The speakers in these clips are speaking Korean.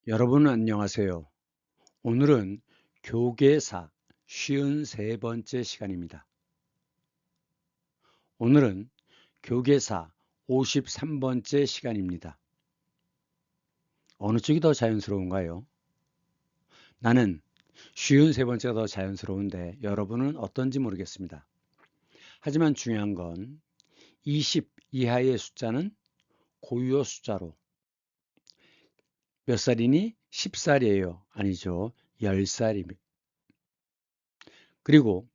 여러분 안녕하세요. 오늘은 교계사 53번째 시간입니다. 오늘은 교계사 53번째 시간입니다. 어느 쪽이 더 자연스러운가요? 나는 53번째가 더 자연스러운데 여러분은 어떤지 모르겠습니다. 하지만 중요한 건 20 이하의 숫자는 고유어 숫자로 몇 살이니? 10살이에요. 아니죠. 10살입니다. 그리고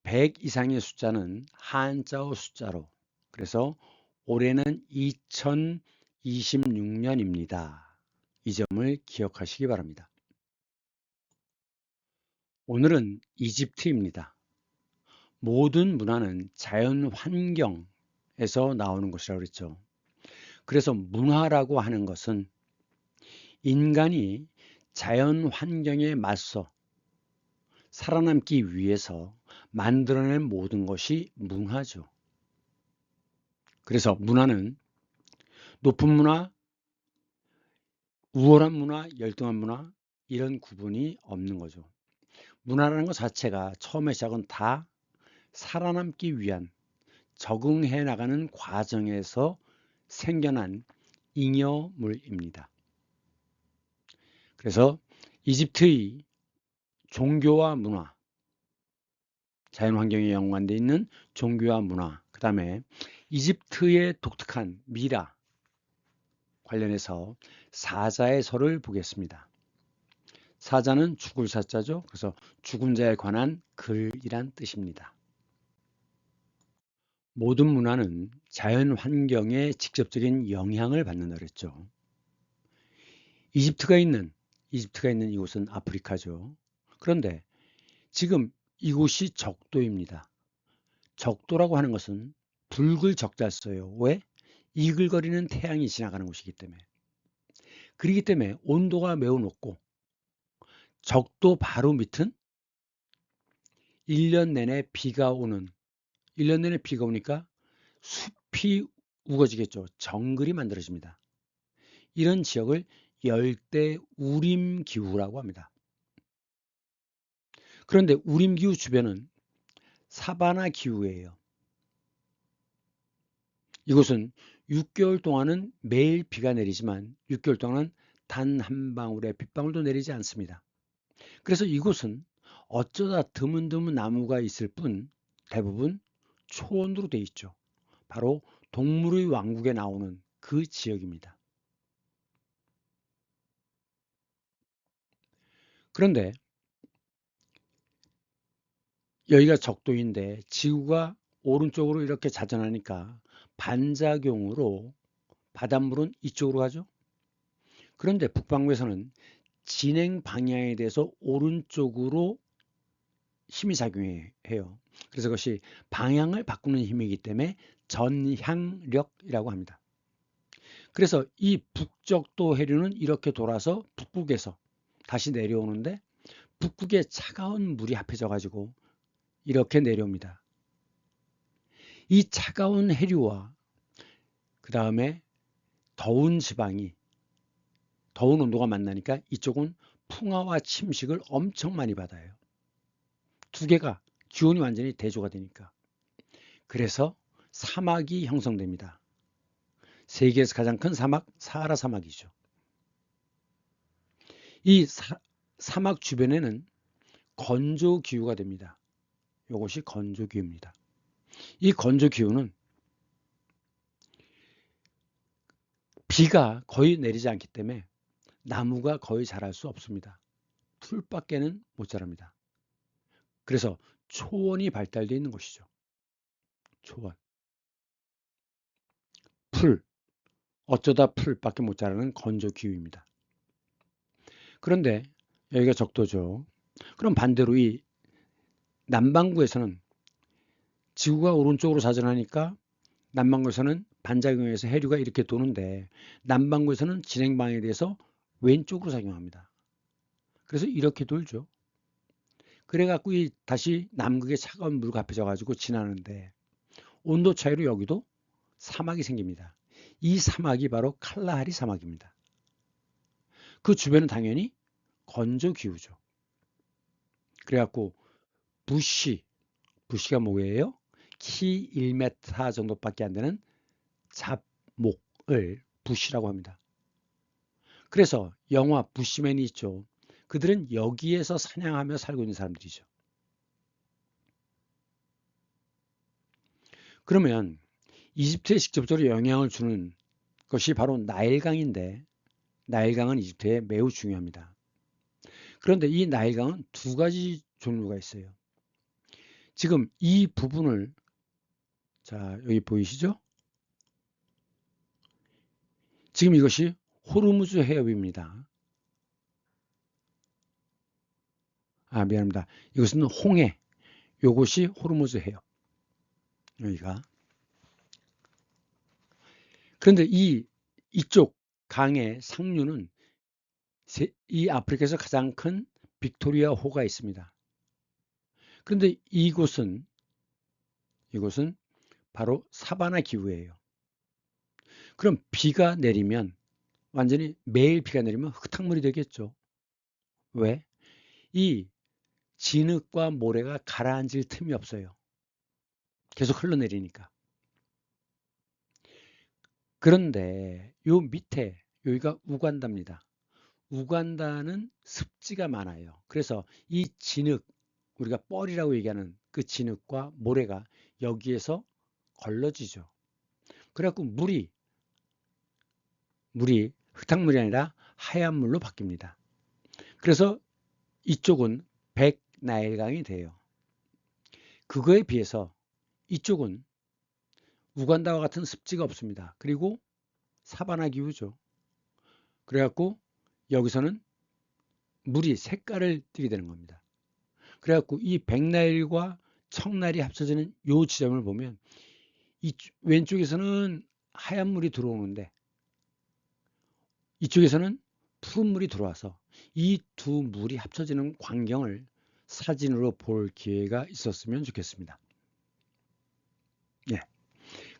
100 이상의 숫자는 한자어 숫자로, 그래서 올해는 2026년입니다. 이 점을 기억하시기 바랍니다. 오늘은 이집트입니다. 모든 문화는 자연 환경에서 나오는 것이라고 그랬죠. 그래서 문화라고 하는 것은 인간이 자연 환경에 맞서 살아남기 위해서 만들어낸 모든 것이 문화죠. 그래서 문화는 높은 문화, 우월한 문화, 열등한 문화 이런 구분이 없는 거죠. 문화라는 것 자체가 처음의 시작은 다 살아남기 위한 적응해 나가는 과정에서 생겨난 잉여물입니다. 그래서 이집트의 종교와 문화, 자연환경에 연관되어 있는 종교와 문화, 그 다음에 이집트의 독특한 미라 관련해서 사자의 설을 보겠습니다. 사자는 죽을 사자죠. 그래서 죽은 자에 관한 글이란 뜻입니다. 모든 문화는 자연 환경에 직접적인 영향을 받는다 그랬죠. 이집트가 있는 이곳은 아프리카죠. 그런데 지금 이곳이 적도입니다. 적도라고 하는 것은 붉을 적자 써요. 왜? 이글거리는 태양이 지나가는 곳이기 때문에. 그렇기 때문에 온도가 매우 높고 적도 바로 밑은 1년 내내 비가 오는 1년 내내 비가 오니까 숲이 우거지겠죠. 정글이 만들어집니다. 이런 지역을 열대 우림 기후라고 합니다. 그런데 우림 기후 주변은 사바나 기후예요. 이곳은 6개월 동안은 매일 비가 내리지만 6개월 동안은 단 한 방울의 빗방울도 내리지 않습니다. 그래서 이곳은 어쩌다 드문드문 나무가 있을 뿐 대부분 초원으로 되어 있죠. 바로 동물의 왕국에 나오는 그 지역입니다. 그런데 여기가 적도인데 지구가 오른쪽으로 이렇게 자전하니까 반작용으로 바닷물은 이쪽으로 가죠. 그런데 북반구에서는 진행 방향에 대해서 오른쪽으로 힘이 작용해요. 그래서 그것이 방향을 바꾸는 힘이기 때문에 전향력이라고 합니다. 그래서 이 북적도 해류는 이렇게 돌아서 북극에서 다시 내려오는데 북극에 차가운 물이 합해져 가지고 이렇게 내려옵니다. 이 차가운 해류와 그 다음에 더운 지방이 더운 온도가 만나니까 이쪽은 풍화와 침식을 엄청 많이 받아요. 두 개가 기온이 완전히 대조가 되니까. 그래서 사막이 형성됩니다. 세계에서 가장 큰 사막, 사하라 사막이죠. 이 사막 주변에는 건조 기후가 됩니다. 이것이 건조 기후입니다. 이 건조 기후는 비가 거의 내리지 않기 때문에 나무가 거의 자랄 수 없습니다. 풀밖에는 못 자랍니다. 그래서 초원이 발달되어 있는 곳이죠. 초원. 풀. 어쩌다 풀밖에 못 자라는 건조 기후입니다. 그런데 여기가 적도죠. 그럼 반대로 이 남반구에서는 지구가 오른쪽으로 자전하니까 남반구에서는 반작용에서 해류가 이렇게 도는데 남반구에서는 진행 방향에 대해서 왼쪽으로 작용합니다. 그래서 이렇게 돌죠. 그래갖고 다시 남극의 차가운 물과 합해져 가지고 지나는데 온도 차이로 여기도 사막이 생깁니다. 이 사막이 바로 칼라하리 사막입니다. 그 주변은 당연히 건조기후죠. 그래갖고 부시가 뭐예요? 키 1m 정도밖에 안 되는 잡목을 부시라고 합니다. 그래서 영화 부시맨이 있죠. 그들은 여기에서 사냥하며 살고 있는 사람들이죠. 그러면 이집트에 직접적으로 영향을 주는 것이 바로 나일강인데, 나일강은 이집트에 매우 중요합니다. 그런데 이 나일강은 두 가지 종류가 있어요. 지금 이 부분을, 자, 여기 보이시죠? 지금 이것이 호르무즈 해협입니다. 미안합니다. 이것은 홍해, 요것이 호르무즈 해협. 여기가. 그런데 이쪽 강의 상류는 이 아프리카에서 가장 큰 빅토리아 호가 있습니다. 그런데 이곳은 바로 사바나 기후예요. 그럼 비가 내리면 완전히 매일 비가 내리면 흙탕물이 되겠죠. 왜? 이 진흙과 모래가 가라앉을 틈이 없어요. 계속 흘러내리니까. 그런데 요 밑에 여기가 우간다입니다. 우간다는 습지가 많아요. 그래서 이 진흙, 우리가 뻘이라고 얘기하는 그 진흙과 모래가 여기에서 걸러지죠. 그래갖고 물이 흙탕물이 아니라 하얀 물로 바뀝니다. 그래서 이쪽은 백나일강이 돼요. 그거에 비해서 이쪽은 우간다와 같은 습지가 없습니다. 그리고 사바나 기후죠. 그래갖고 여기서는 물이 색깔을 띠게 되는 겁니다. 그래갖고 이 백나일과 청나일이 합쳐지는 이 지점을 보면 이 왼쪽에서는 하얀 물이 들어오는데 이쪽에서는 푸른 물이 들어와서 이 두 물이 합쳐지는 광경을 사진으로 볼 기회가 있었으면 좋겠습니다. 예.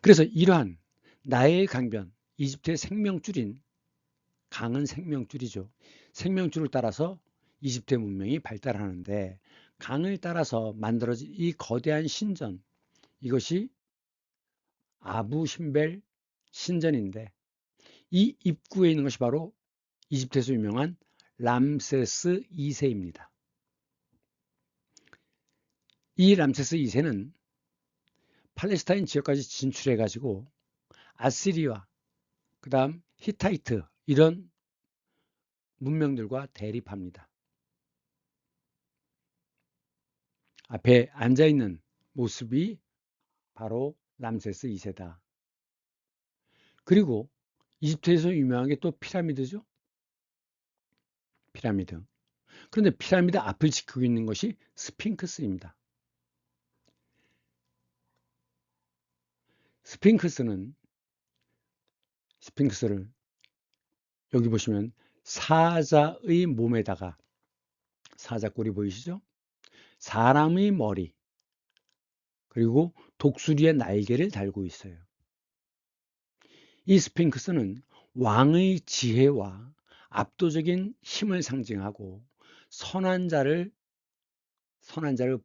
그래서 이러한 나일 강변, 이집트의 생명줄인 강은 생명줄이죠. 생명줄을 따라서 이집트의 문명이 발달하는데 강을 따라서 만들어진 이 거대한 신전, 이것이 아부 심벨 신전인데 이 입구에 있는 것이 바로 이집트에서 유명한 람세스 2세입니다. 이 람세스 2세는 팔레스타인 지역까지 진출해 가지고 아시리와 그 다음 히타이트 이런 문명들과 대립합니다. 앞에 앉아있는 모습이 바로 람세스 2세다. 그리고 이집트에서 유명한 게 또 피라미드죠. 피라미드. 그런데 피라미드 앞을 지키고 있는 것이 스핑크스입니다. 스핑크스를 여기 보시면 사자의 몸에다가 사자 꼬리 보이시죠? 사람의 머리 그리고 독수리의 날개를 달고 있어요. 이 스핑크스는 왕의 지혜와 압도적인 힘을 상징하고 선한 자를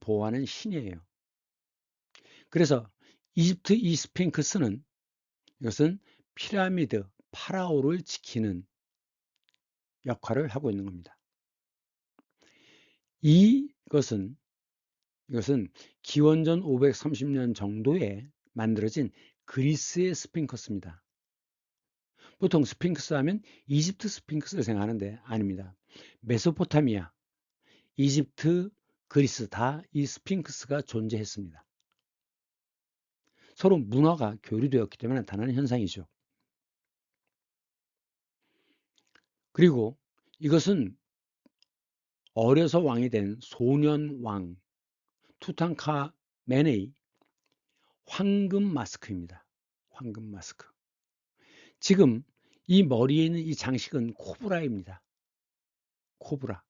보호하는 신이에요. 그래서 이집트 이 스핑크스는 이것은 피라미드 파라오를 지키는 역할을 하고 있는 겁니다. 이것은 기원전 530년 정도에 만들어진 그리스의 스핑크스입니다. 보통 스핑크스 하면 이집트 스핑크스를 생각하는데 아닙니다. 메소포타미아, 이집트, 그리스 다 이 스핑크스가 존재했습니다. 서로 문화가 교류되었기 때문에 나타나는 현상이죠. 그리고 이것은 어려서 왕이 된 소년 왕 투탕카멘의 황금 마스크입니다. 황금 마스크. 지금 이 머리에 있는 이 장식은 코브라입니다. 코브라.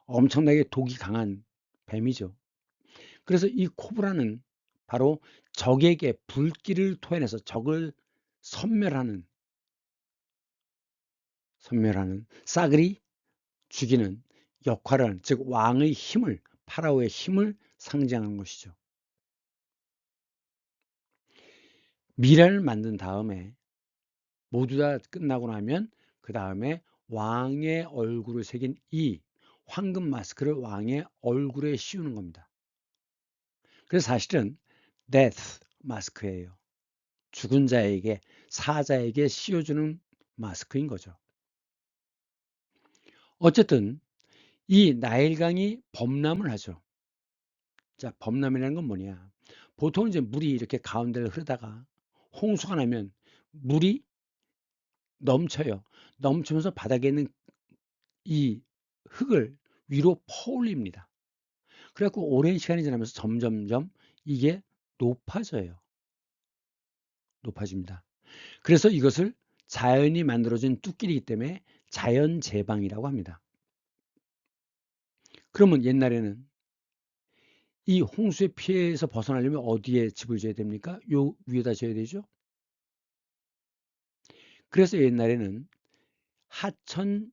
엄청나게 독이 강한 뱀이죠. 그래서 이 코브라는 바로 적에게 불길을 토해내서 적을 섬멸하는 싸그리 죽이는 역할을, 즉 왕의 힘을, 파라오의 힘을 상징하는 것이죠. 미라를 만든 다음에 모두 다 끝나고 나면 그 다음에 왕의 얼굴을 새긴 이 황금 마스크를 왕의 얼굴에 씌우는 겁니다. 그래서 사실은 death 마스크예요. 죽은 자에게, 사자에게 씌워주는 마스크인 거죠. 어쨌든 이 나일강이 범람을 하죠. 자, 범람이라는 건 뭐냐? 보통 이제 물이 이렇게 가운데를 흐르다가 홍수가 나면 물이 넘쳐요. 넘치면서 바닥에 있는 이 흙을 위로 퍼올립니다. 그래갖고 오랜 시간이 지나면서 점점점 이게 높아져요. 높아집니다. 그래서 이것을 자연이 만들어진 뚝길이기 때문에 자연재방이라고 합니다. 그러면 옛날에는 이 홍수의 피해에서 벗어나려면 어디에 집을 지어야 됩니까? 요 위에다 지어야 되죠. 그래서 옛날에는 하천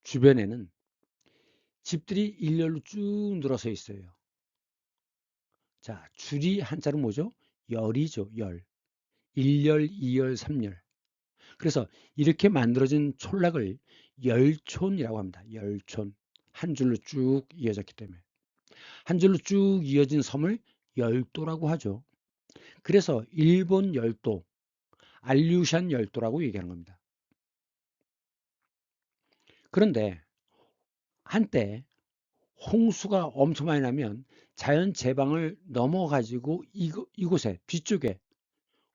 주변에는 집들이 일렬로 쭉 늘어서 있어요. 자, 줄이 한자로 뭐죠? 열이죠, 열. 1열, 2열, 3열. 그래서 이렇게 만들어진 촌락을 열촌이라고 합니다. 열촌. 한 줄로 쭉 이어졌기 때문에. 한 줄로 쭉 이어진 섬을 열도라고 하죠. 그래서 일본 열도, 알류샨 열도라고 얘기하는 겁니다. 그런데 한때 홍수가 엄청 많이 나면 자연 재방을 넘어가지고 이곳에 뒤쪽에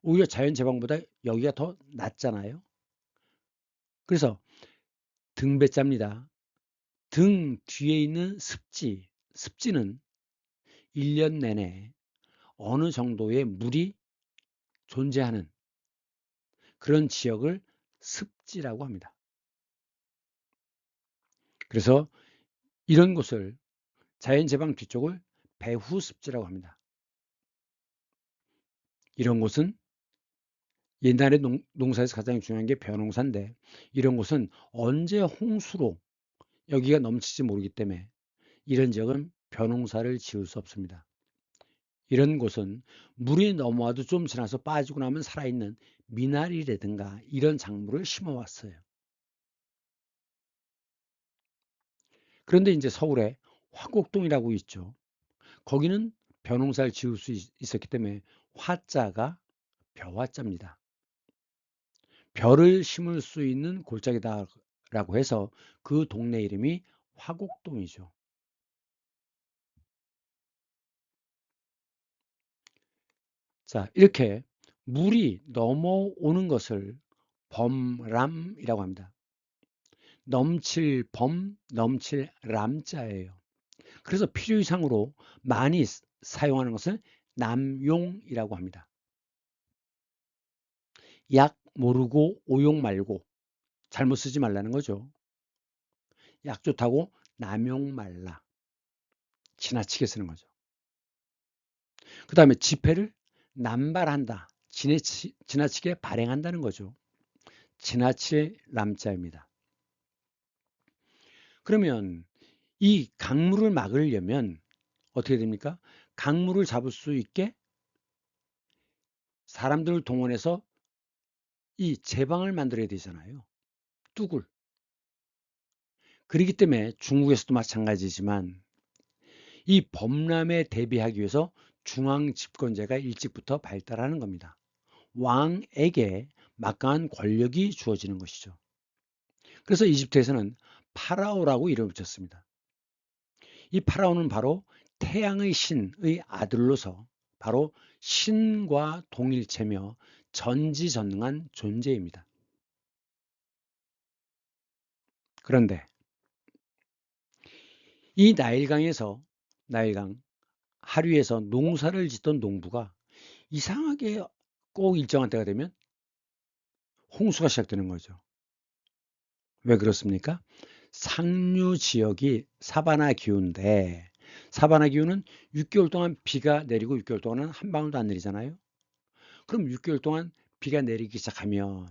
오히려 자연 재방보다 여기가 더 낫잖아요. 그래서 등배자입니다. 등 뒤에 있는 습지는 1년 내내 어느 정도의 물이 존재하는 그런 지역을 습지라고 합니다. 그래서 이런 곳을 자연재방 뒤쪽을 배후습지라고 합니다. 이런 곳은 옛날에 농사에서 가장 중요한 게 벼농사인데 이런 곳은 언제 홍수로 여기가 넘칠지 모르기 때문에 이런 지역은 벼농사를 지을 수 없습니다. 이런 곳은 물이 넘어와도 좀 지나서 빠지고 나면 살아있는 미나리라든가 이런 작물을 심어왔어요. 그런데 이제 서울에 화곡동이라고 있죠. 거기는 벼농사를 지을 수 있었기 때문에 화자가 벼화자입니다. 벼를 심을 수 있는 골짜기다라고 해서 그 동네 이름이 화곡동이죠. 자, 이렇게 물이 넘어오는 것을 범람이라고 합니다. 넘칠 범, 넘칠 람자예요. 그래서 필요 이상으로 많이 사용하는 것을 남용이라고 합니다. 약 모르고 오용 말고 잘못 쓰지 말라는 거죠. 약 좋다고 남용 말라. 지나치게 쓰는 거죠. 그 다음에 지폐를 남발한다. 지나치게 발행한다는 거죠. 지나칠 람자입니다. 그러면 이 강물을 막으려면 어떻게 됩니까? 강물을 잡을 수 있게 사람들을 동원해서 이 제방을 만들어야 되잖아요. 뚝을. 그렇기 때문에 중국에서도 마찬가지지만 이 범람에 대비하기 위해서 중앙 집권제가 일찍부터 발달하는 겁니다. 왕에게 막강한 권력이 주어지는 것이죠. 그래서 이집트에서는 파라오라고 이름을 붙였습니다. 이 파라오는 바로 태양의 신의 아들로서 바로 신과 동일체며 전지전능한 존재입니다. 그런데 이 나일강 하류에서 농사를 짓던 농부가 이상하게 꼭 일정한 때가 되면 홍수가 시작되는 거죠. 왜 그렇습니까? 상류 지역이 사바나 기후인데 사바나 기후는 6개월 동안 비가 내리고 6개월 동안은 한 방울도 안 내리잖아요. 그럼 6개월 동안 비가 내리기 시작하면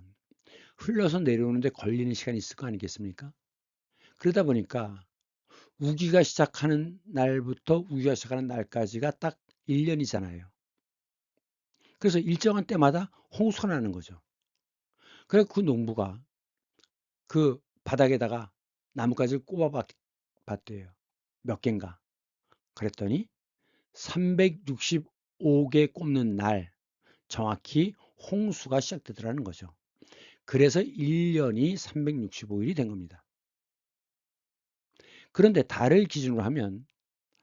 흘러서 내려오는데 걸리는 시간이 있을 거 아니겠습니까? 그러다 보니까 우기가 시작하는 날부터 우기가 시작하는 날까지가 딱 1년이잖아요. 그래서 일정한 때마다 홍수가 나는 거죠. 그래서 그 농부가 그 바닥에다가 나뭇가지를 꼽아 봤대요. 몇 개인가. 그랬더니 365개 꼽는 날 정확히 홍수가 시작되더라는 거죠. 그래서 1년이 365일이 된 겁니다. 그런데 달을 기준으로 하면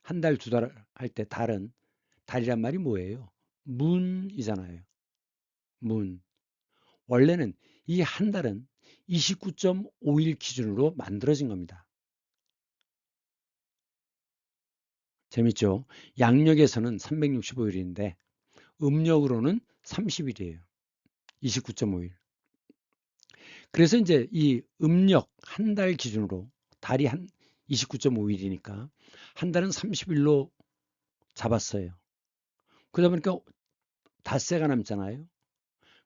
한 달, 두 달 할 때 달이란 말이 뭐예요? 문이잖아요. 문. 원래는 이 한 달은 29.5일 기준으로 만들어진 겁니다. 재밌죠? 양력에서는 365일인데 음력으로는 30일이에요. 29.5일. 그래서 이제 이 음력 한 달 기준으로 달이 한 29.5일이니까 한 달은 30일로 잡았어요. 그러다 보니까 닷새가 남잖아요.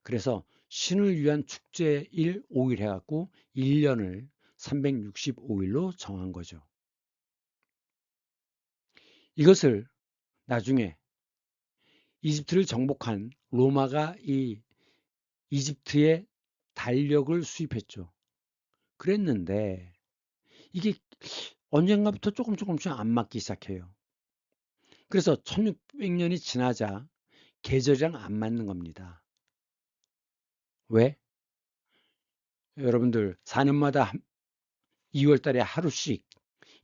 그래서 신을 위한 축제일 5일 해갖고 1년을 365일로 정한 거죠. 이것을 나중에 이집트를 정복한 로마가 이 이집트의 달력을 수입했죠. 그랬는데 이게 언젠가부터 조금씩 안 맞기 시작해요. 그래서 1600년이 지나자 계절이랑 안 맞는 겁니다. 왜? 여러분들 4년마다 2월 달에 하루씩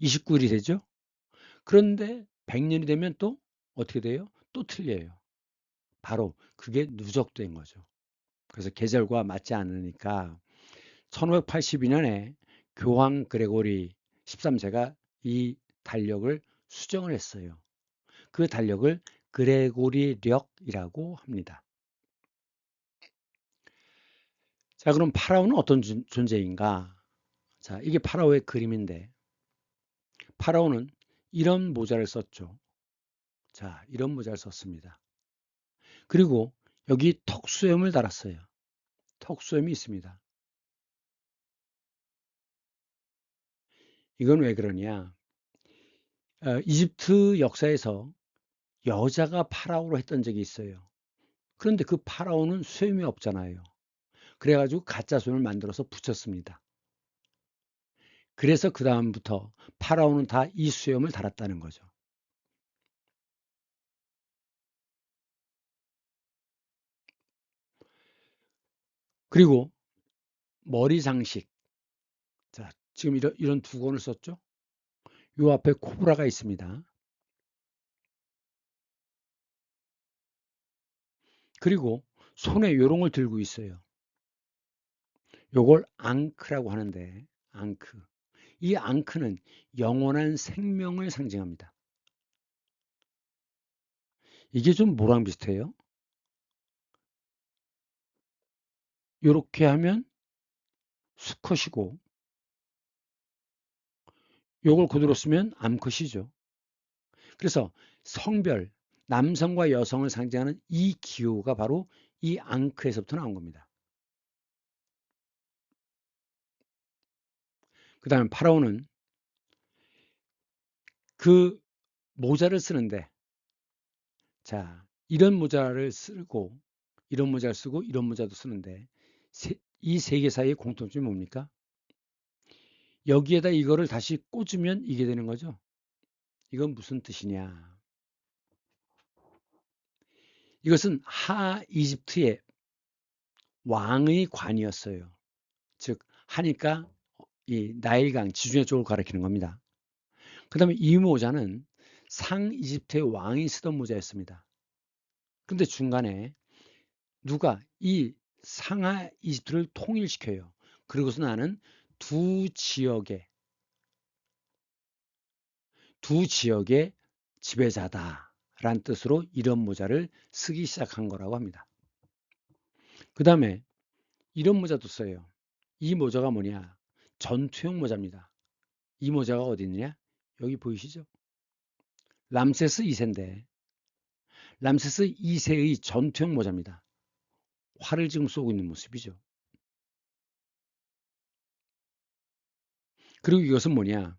29일이 되죠? 그런데 100년이 되면 또 어떻게 돼요? 또 틀려요. 바로 그게 누적된 거죠. 그래서 계절과 맞지 않으니까 1582년에 교황 그레고리 13세가 이 달력을 수정을 했어요. 그 달력을 그레고리력이라고 합니다. 자, 그럼 파라오는 어떤 존재인가? 자, 이게 파라오의 그림인데 파라오는 이런 모자를 썼죠. 자, 이런 모자를 썼습니다. 그리고 여기 턱수염을 달았어요. 턱수염이 있습니다. 이건 왜 그러냐? 이집트 역사에서 여자가 파라오로 했던 적이 있어요. 그런데 그 파라오는 수염이 없잖아요. 그래가지고 가짜 수염을 만들어서 붙였습니다. 그래서 그 다음부터 파라오는 다 이 수염을 달았다는 거죠. 그리고 머리 장식. 자, 지금 이런 두 권을 썼죠? 요 앞에 코브라가 있습니다. 그리고 손에 요롱을 들고 있어요. 요걸 앙크라고 하는데, 앙크. 이 앙크는 영원한 생명을 상징합니다. 이게 좀 뭐랑 비슷해요? 요렇게 하면 수컷이고, 요걸 그대로 쓰면 암컷이죠. 그래서 성별, 남성과 여성을 상징하는 이 기호가 바로 이 앙크에서부터 나온 겁니다. 그 다음에 파라오는 그 모자를 쓰는데, 자, 이런 모자를 쓰고, 이런 모자를 쓰고, 이런 모자도 쓰는데, 이 세 개 사이의 공통점이 뭡니까? 여기에다 이거를 다시 꽂으면 이게 되는 거죠. 이건 무슨 뜻이냐? 이것은 하 이집트의 왕의 관이었어요. 즉 하니까 이 나일강 지중해 쪽을 가리키는 겁니다. 그 다음에 이 모자는 상 이집트의 왕이 쓰던 모자였습니다. 근데 중간에 누가 이 상하 이집트를 통일시켜요. 그러고서 나는 두 지역의 지배자다라는 뜻으로 이런 모자를 쓰기 시작한 거라고 합니다. 그 다음에 이런 모자도 써요. 이 모자가 뭐냐? 전투용 모자입니다. 이 모자가 어디 있느냐? 여기 보이시죠? 람세스 2세인데 람세스 2세의 전투용 모자입니다. 활을 지금 쏘고 있는 모습이죠. 그리고 이것은 뭐냐?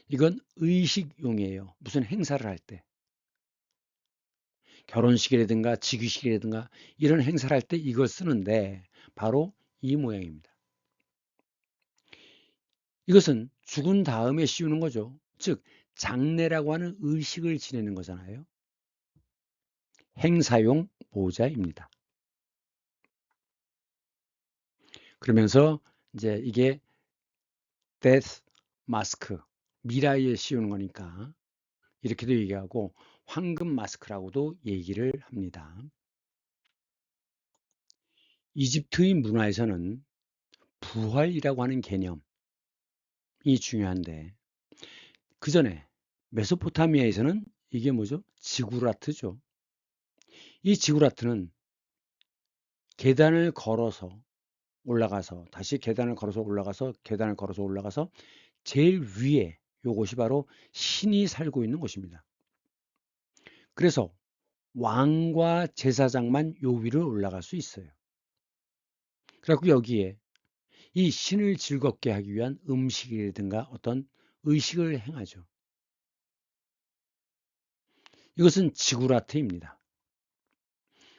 이건 의식용이에요. 무슨 행사를 할 때. 결혼식이라든가 직위식이라든가 이런 행사를 할 때 이걸 쓰는데 바로 이 모양입니다. 이것은 죽은 다음에 씌우는 거죠. 즉 장례라고 하는 의식을 지내는 거잖아요. 행사용 모자입니다. 그러면서 이제 이게 death mask, 미라에 씌우는 거니까 이렇게도 얘기하고 황금 마스크라고도 얘기를 합니다. 이집트의 문화에서는 부활이라고 하는 개념이 중요한데 그 전에 메소포타미아에서는 이게 뭐죠? 지구라트죠. 이 지구라트는 계단을 걸어서 올라가서 다시 계단을 걸어서 올라가서 계단을 걸어서 올라가서 제일 위에 요것이 바로 신이 살고 있는 곳입니다. 그래서 왕과 제사장만 요 위를 올라갈 수 있어요. 그래갖고 여기에 이 신을 즐겁게 하기 위한 음식이라든가 어떤 의식을 행하죠. 이것은 지구라트입니다.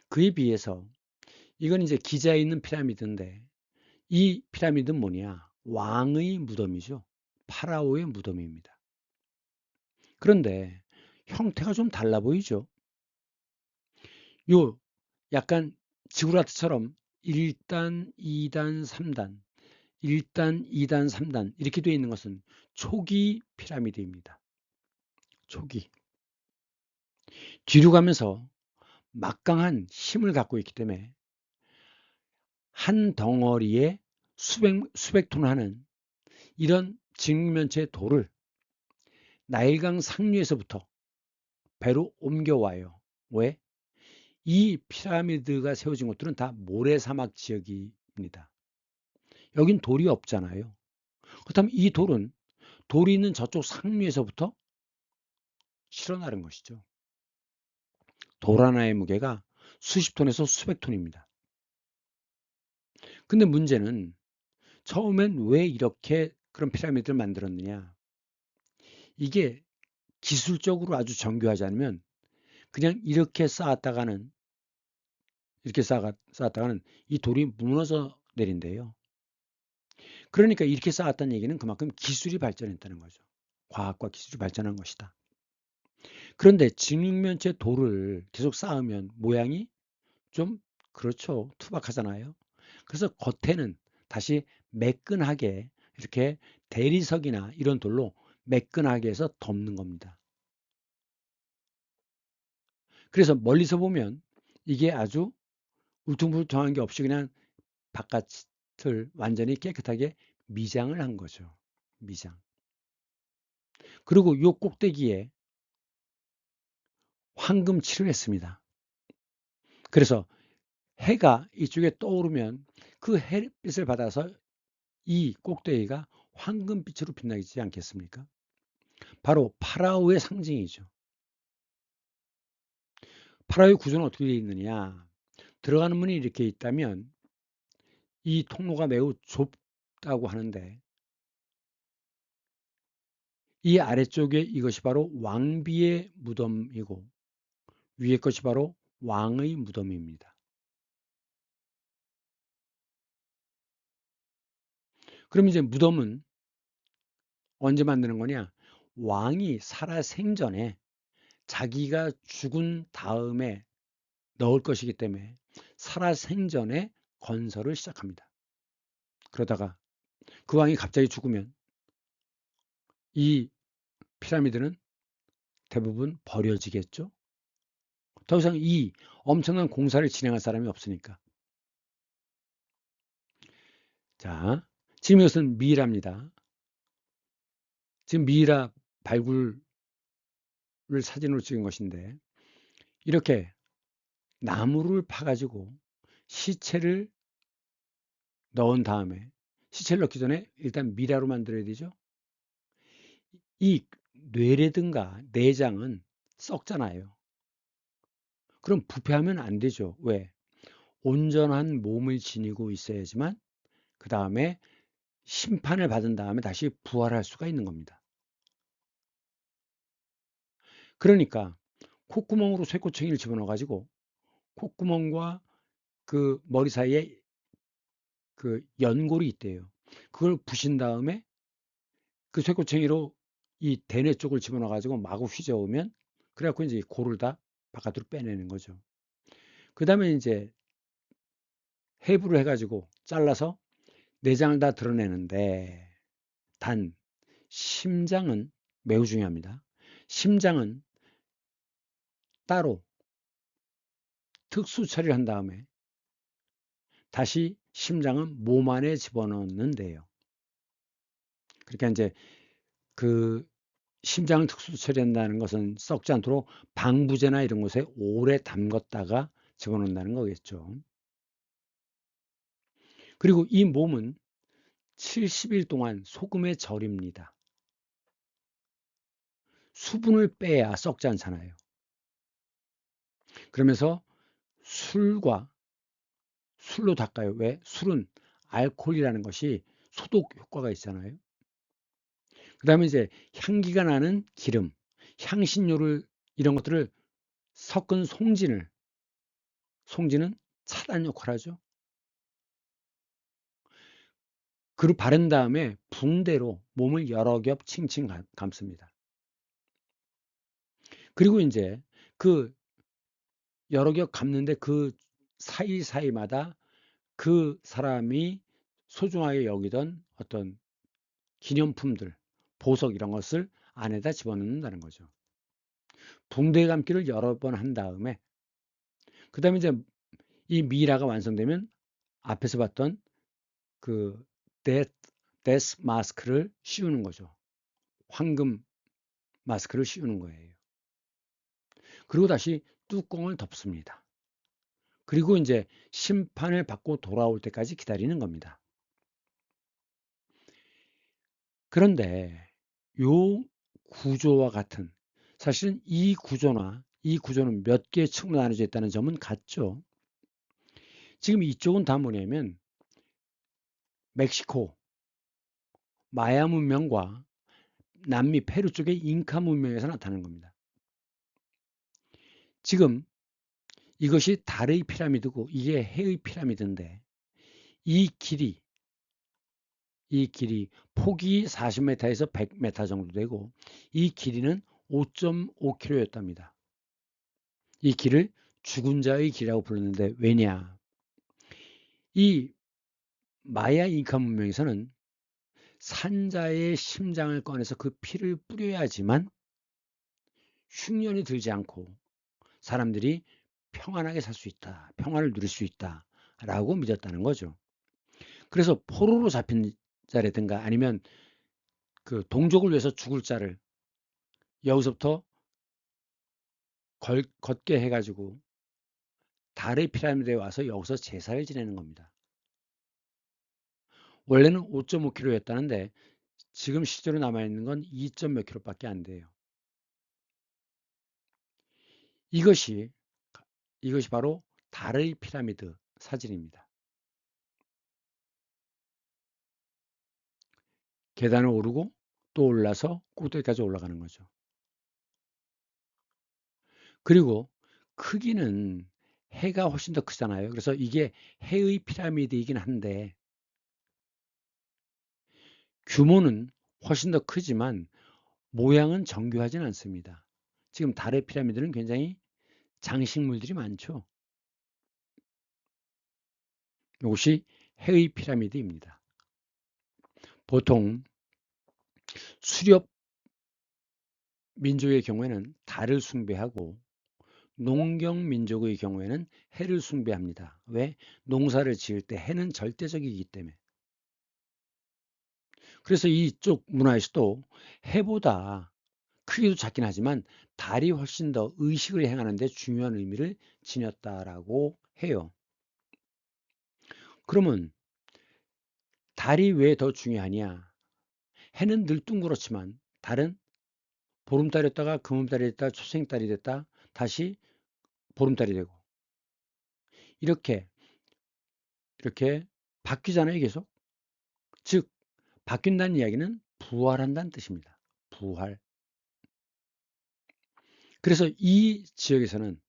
그에 비해서 이건 이제 기자에 있는 피라미드인데 이 피라미드는 뭐냐? 왕의 무덤이죠. 파라오의 무덤입니다. 그런데 형태가 좀 달라 보이죠? 요 약간 지구라트처럼 1단, 2단, 3단, 1단, 2단, 3단 이렇게 되어 있는 것은 초기 피라미드입니다. 초기. 뒤로 가면서 막강한 힘을 갖고 있기 때문에 한 덩어리에 수백 톤 하는 이런 직면체 돌을 나일강 상류에서부터 배로 옮겨와요. 왜? 이 피라미드가 세워진 곳들은 다 모래사막 지역입니다. 여긴 돌이 없잖아요. 그렇다면 이 돌이 있는 저쪽 상류에서부터 실어 나른 것이죠. 돌 하나의 무게가 수십 톤에서 수백 톤입니다. 근데 문제는 처음엔 왜 이렇게 그런 피라미드를 만들었느냐? 이게 기술적으로 아주 정교하지 않으면 그냥 이렇게 쌓았다가는 이 돌이 무너져 내린대요. 그러니까 이렇게 쌓았다는 얘기는 그만큼 기술이 발전했다는 거죠. 과학과 기술이 발전한 것이다. 그런데 직육면체 돌을 계속 쌓으면 모양이 좀 그렇죠. 투박하잖아요. 그래서 겉에는 다시 매끈하게 이렇게 대리석이나 이런 돌로 매끈하게 해서 덮는 겁니다. 그래서 멀리서 보면 이게 아주 울퉁불퉁한 게 없이 그냥 바깥을 완전히 깨끗하게 미장을 한 거죠. 미장. 그리고 요 꼭대기에 황금 칠을 했습니다. 그래서 해가 이쪽에 떠오르면 그 햇빛을 받아서 이 꼭대기가 황금빛으로 빛나지 않겠습니까? 바로 파라오의 상징이죠. 파라오의 구조는 어떻게 되어 있느냐? 들어가는 문이 이렇게 있다면 이 통로가 매우 좁다고 하는데 이 아래쪽에 이것이 바로 왕비의 무덤이고 위에 것이 바로 왕의 무덤입니다. 그럼 이제 무덤은 언제 만드는 거냐? 왕이 살아 생전에 자기가 죽은 다음에 넣을 것이기 때문에 살아 생전에 건설을 시작합니다. 그러다가 그 왕이 갑자기 죽으면 이 피라미드는 대부분 버려지겠죠. 더 이상 이 엄청난 공사를 진행할 사람이 없으니까. 자, 지금 이것은 미이라입니다. 지금 미이라 발굴을 사진으로 찍은 것인데 이렇게 나무를 파가지고 시체를 넣은 다음에 시체를 넣기 전에 일단 미라로 만들어야 되죠. 이 뇌라든가 내장은 썩잖아요. 그럼 부패하면 안 되죠. 왜? 온전한 몸을 지니고 있어야지만 그 다음에 심판을 받은 다음에 다시 부활할 수가 있는 겁니다. 그러니까 콧구멍으로 쇠꼬챙이를 집어넣어 가지고 콧구멍과 그 머리 사이에 그 연골이 있대요. 그걸 부신 다음에 그 쇠꼬챙이로 이 대뇌 쪽을 집어넣어 가지고 마구 휘저으면 그래 갖고 이제 골을 다 바깥으로 빼내는 거죠. 그다음에 이제 해부를 해 가지고 잘라서 내장을 다 드러내는데 단 심장은 매우 중요합니다. 심장은 따로 특수 처리를 한 다음에 다시 심장은 몸 안에 집어넣는데요. 그러니까 이제 그 심장을 특수 처리한다는 것은 썩지 않도록 방부제나 이런 곳에 오래 담갔다가 집어넣는다는 거겠죠. 그리고 이 몸은 70일 동안 소금에 절입니다. 수분을 빼야 썩지 않잖아요. 그러면서 술과 술로 닦아요. 왜? 술은 알코올이라는 것이 소독 효과가 있잖아요. 그 다음에 이제 향기가 나는 기름, 향신료를 이런 것들을 섞은 송진은 차단 역할을 하죠. 그리고 바른 다음에 붕대로 몸을 여러 겹 칭칭 감습니다. 그리고 이제 그 여러 겹 감는데 그 사이사이마다 그 사람이 소중하게 여기던 어떤 기념품들, 보석 이런 것을 안에다 집어넣는다는 거죠. 붕대 감기를 여러 번 한 다음에 그 다음에 이제 이 미라가 완성되면 앞에서 봤던 그 데스 마스크를 씌우는 거죠. 황금 마스크를 씌우는 거예요. 그리고 다시 뚜껑을 덮습니다. 그리고 이제 심판을 받고 돌아올 때까지 기다리는 겁니다. 그런데 요 구조와 같은 사실은 이 구조는 몇 개의 층으로 나눠져 있다는 점은 같죠. 지금 이쪽은 다 뭐냐면 멕시코 마야 문명과 남미 페루 쪽의 잉카 문명에서 나타나는 겁니다. 지금 이것이 달의 피라미드고 이게 해의 피라미드인데 이 길이 폭이 40m에서 100m 정도 되고 이 길이는 5.5km였답니다. 이 길을 죽은 자의 길이라고 불렀는데 왜냐? 이 마야 잉카 문명에서는 산자의 심장을 꺼내서 그 피를 뿌려야지만 흉년이 들지 않고 사람들이 평안하게 살 수 있다. 평안을 누릴 수 있다라고 믿었다는 거죠. 그래서 포로로 잡힌 자라든가 아니면 그 동족을 위해서 죽을 자를 여기서부터 걷게 해가지고 달의 피라미드에 와서 여기서 제사를 지내는 겁니다. 원래는 5.5km였다는데 지금 실제로 남아있는 건 2. 몇 킬로밖에 안 돼요. 이것이 바로 달의 피라미드 사진입니다. 계단을 오르고 또 올라서 꼭대기까지 올라가는 거죠. 그리고 크기는 해가 훨씬 더 크잖아요. 그래서 이게 해의 피라미드이긴 한데 규모는 훨씬 더 크지만 모양은 정교하진 않습니다. 지금 달의 피라미드는 굉장히 장식물들이 많죠. 이것이 해의 피라미드입니다. 보통 수렵 민족의 경우에는 달을 숭배하고 농경 민족의 경우에는 해를 숭배합니다. 왜? 농사를 지을 때 해는 절대적이기 때문에. 그래서 이쪽 문화에서도 해보다 크기도 작긴 하지만 달이 훨씬 더 의식을 행하는 데 중요한 의미를 지녔다라고 해요. 그러면 달이 왜 더 중요하냐? 해는 늘 둥그렇지만 달은 보름달이었다가 금음달이 됐다 초생달이 됐다 다시 보름달이 되고 이렇게 바뀌잖아요 계속. 즉 바뀐다는 이야기는 부활한다는 뜻입니다. 부활. 그래서 이 지역에서는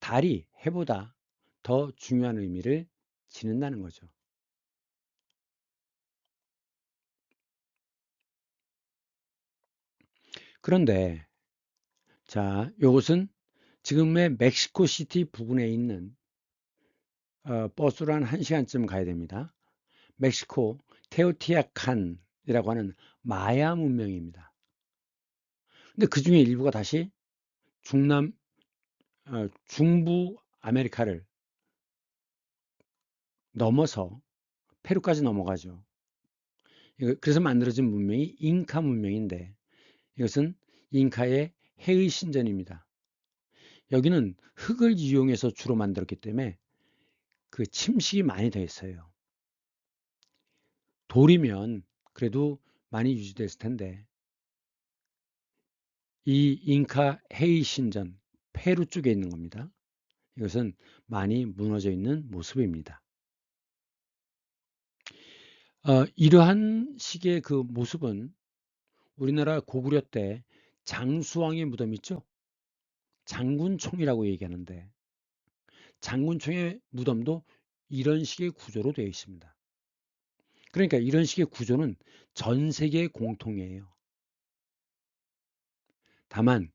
달이 해보다 더 중요한 의미를 지닌다는 거죠. 그런데 자, 이것은 지금의 멕시코 시티 부근에 있는 버스로 한 1시간쯤 가야 됩니다. 멕시코 테오티아칸이라고 하는 마야 문명입니다. 근데 그 중에 일부가 다시 중부 아메리카를 넘어서 페루까지 넘어가죠. 그래서 만들어진 문명이 잉카 문명인데 이것은 잉카의 해의 신전입니다. 여기는 흙을 이용해서 주로 만들었기 때문에 그 침식이 많이 돼 있어요. 돌이면 그래도 많이 유지됐을 텐데 이 잉카 해의 신전 페루 쪽에 있는 겁니다. 이것은 많이 무너져 있는 모습입니다. 이러한 식의 그 모습은 우리나라 고구려 때 장수왕의 무덤 있죠? 장군총이라고 얘기하는데 장군총의 무덤도 이런 식의 구조로 되어 있습니다. 그러니까 이런 식의 구조는 전 세계 공통이에요. 다만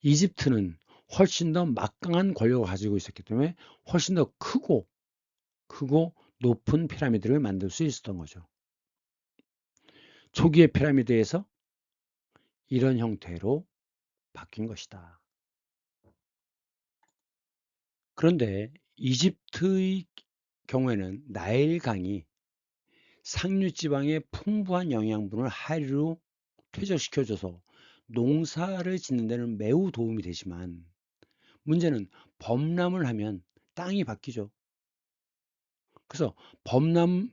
이집트는 훨씬 더 막강한 권력을 가지고 있었기 때문에 훨씬 더 크고 높은 피라미드를 만들 수 있었던 거죠. 초기의 피라미드에서 이런 형태로 바뀐 것이다. 그런데 이집트의 경우에는 나일강이 상류 지방의 풍부한 영양분을 하류로 퇴적시켜줘서 농사를 짓는 데는 매우 도움이 되지만 문제는 범람을 하면 땅이 바뀌죠. 그래서 범람이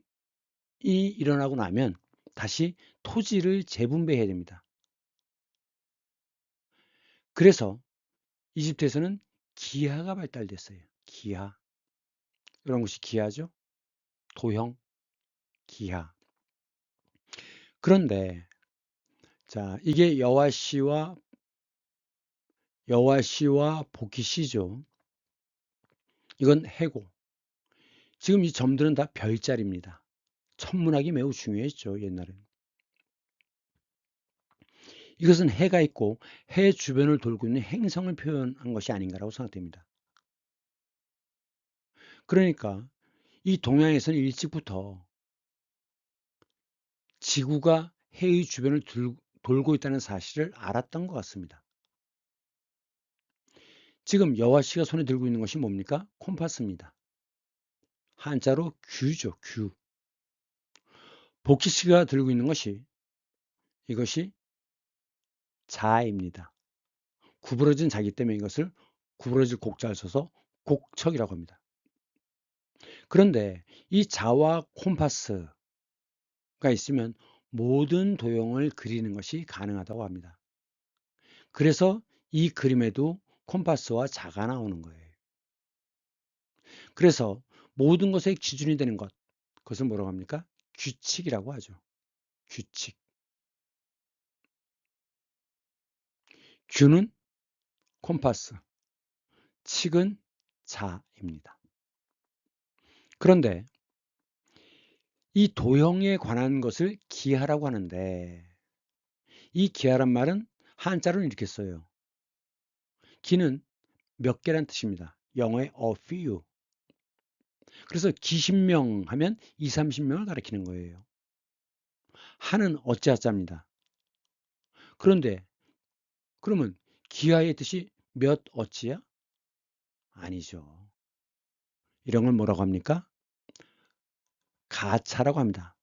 일어나고 나면 다시 토지를 재분배해야 됩니다. 그래서 이집트에서는 기하가 발달됐어요. 기하. 이런 것이 기하죠. 도형, 기하. 그런데 자, 이게 여와시와 보키시죠. 이건 해고. 지금 이 점들은 다 별자리입니다. 천문학이 매우 중요했죠, 옛날엔. 이것은 해가 있고 해 주변을 돌고 있는 행성을 표현한 것이 아닌가라고 생각됩니다. 그러니까 이 동양에서는 일찍부터 지구가 해의 주변을 돌고 있다는 사실을 알았던 것 같습니다. 지금 여와 씨가 손에 들고 있는 것이 뭡니까? 콤파스입니다. 한자로 규죠, 규. 복희 씨가 들고 있는 것이 이것이 자입니다. 구부러진 자기 때문에 이것을 구부러질 곡자를 써서 곡척이라고 합니다. 그런데 이 자와 콤파스가 있으면 모든 도형을 그리는 것이 가능하다고 합니다. 그래서 이 그림에도 콤파스와 자가 나오는 거예요. 그래서 모든 것의 기준이 되는 것, 그것을 뭐라고 합니까? 규칙이라고 하죠. 규칙. 규는 콤파스, 칙은 자입니다. 그런데 이 도형에 관한 것을 기하라고 하는데 이 기하란 말은 한자로는 이렇게 써요. 기는 몇 개란 뜻입니다. 영어의 a few. 그래서 기신명 하면 2, 30명을 가리키는 거예요. 하는 어찌하자입니다. 그런데 그러면 기하의 뜻이 몇 어찌야? 아니죠. 이런 걸 뭐라고 합니까? 가차라고 합니다.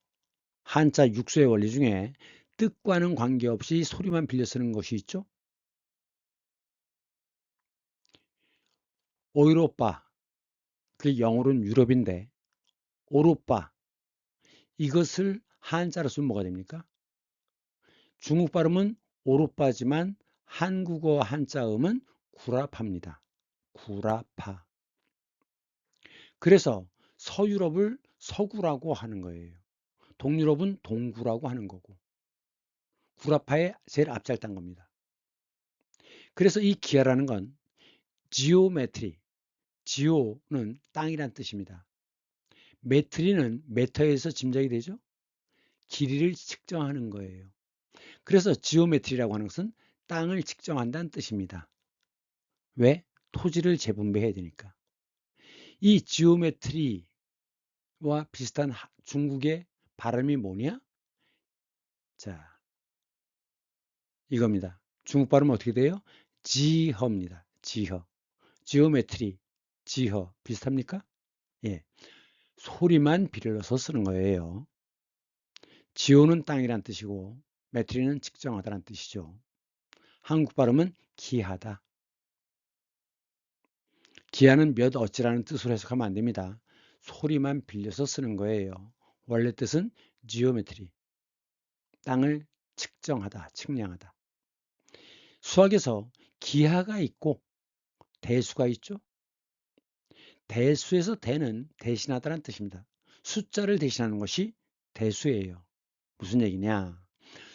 한자 육수의 원리 중에 뜻과는 관계없이 소리만 빌려 쓰는 것이 있죠. 오이로빠, 그게 영어로는 유럽인데 오로빠, 이것을 한자로 쓰면 뭐가 됩니까? 중국 발음은 오로빠지만 한국어 한자음은 구라파입니다. 구라파. 그래서 서유럽을 서구라고 하는 거예요. 동유럽은 동구라고 하는 거고 구라파의 제일 앞잘단 겁니다. 그래서 이 기하라는 건 지오메트리, 지오는 땅이란 뜻입니다. 메트리는 메터에서 짐작이 되죠. 길이를 측정하는 거예요. 그래서 지오메트리라고 하는 것은 땅을 측정한다는 뜻입니다. 왜? 토지를 재분배해야 되니까. 이 지오메트리와 비슷한 중국의 발음이 뭐냐? 자, 이겁니다. 중국 발음은 어떻게 돼요? 지허입니다. 지허. 지오메트리, 지허 비슷합니까? 예. 소리만 빌려서 쓰는 거예요. 지오는 땅이란 뜻이고 메트리는 측정하다란 뜻이죠. 한국 발음은 기하다. 기하는 몇 어찌라는 뜻으로 해석하면 안 됩니다. 소리만 빌려서 쓰는 거예요. 원래 뜻은 지오메트리, 땅을 측정하다, 측량하다. 수학에서 기하가 있고 대수가 있죠. 대수에서 대는 대신하다는 뜻입니다. 숫자를 대신하는 것이 대수예요. 무슨 얘기냐?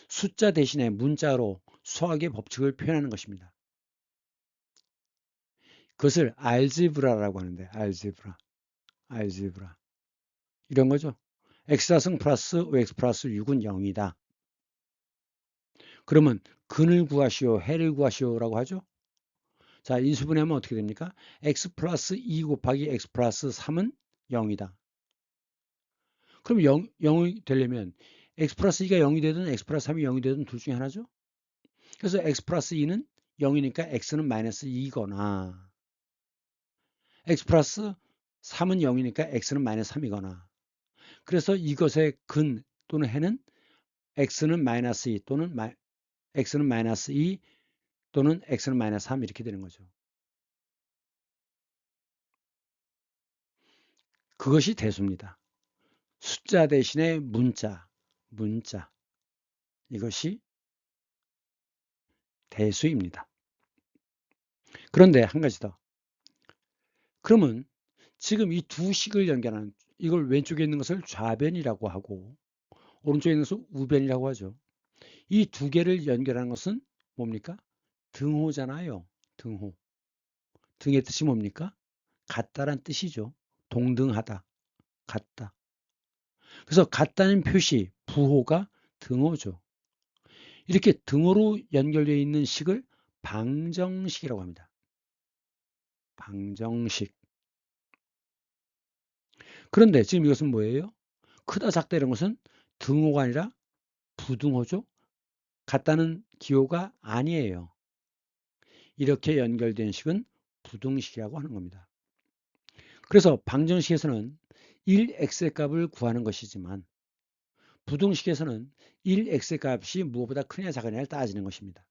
숫자 대신에 문자로 수학의 법칙을 표현하는 것입니다. 그것을 알지브라라고 하는데 알지브라 이런 거죠. x좌승 플러스 5x 플러스 6은 0이다. 그러면 근을 구하시오, 해를 구하시오라고 하죠. 자, 인수분해하면 어떻게 됩니까? x 플러스 2 곱하기 x 플러스 3은 0이다. 그럼 0이 되려면 x 플러스 2가 0이 되든 x 플러스 3이 0이 되든 둘 중에 하나죠. 그래서 x 플러스 2는 0이니까 x는 마이너스 2거나 x 플러스 3은 0이니까 x는 마이너스 3이거나 그래서 이것의 근 또는 해는 x는 마이너스 2 또는 x는 마이너스 2 또는 x는 마이너스 3 이렇게 되는 거죠. 그것이 대수입니다. 숫자 대신에 문자 이것이 대수입니다. 그런데 한 가지 더. 그러면 지금 이 두 식을 연결하는 이걸 왼쪽에 있는 것을 좌변이라고 하고 오른쪽에 있는 것을 우변이라고 하죠. 이 두 개를 연결하는 것은 뭡니까? 등호잖아요. 등호. 등의 뜻이 뭡니까? 같다란 뜻이죠. 동등하다. 같다. 그래서 같다는 표시, 부호가 등호죠. 이렇게 등호로 연결되어 있는 식을 방정식이라고 합니다. 방정식. 그런데 지금 이것은 뭐예요? 크다 작다 이런 것은 등호가 아니라 부등호죠. 같다는 기호가 아니에요. 이렇게 연결된 식은 부등식이라고 하는 겁니다. 그래서 방정식에서는 1x의 값을 구하는 것이지만 부등식에서는 1x의 값이 무엇보다 크냐 작으냐를 따지는 것입니다.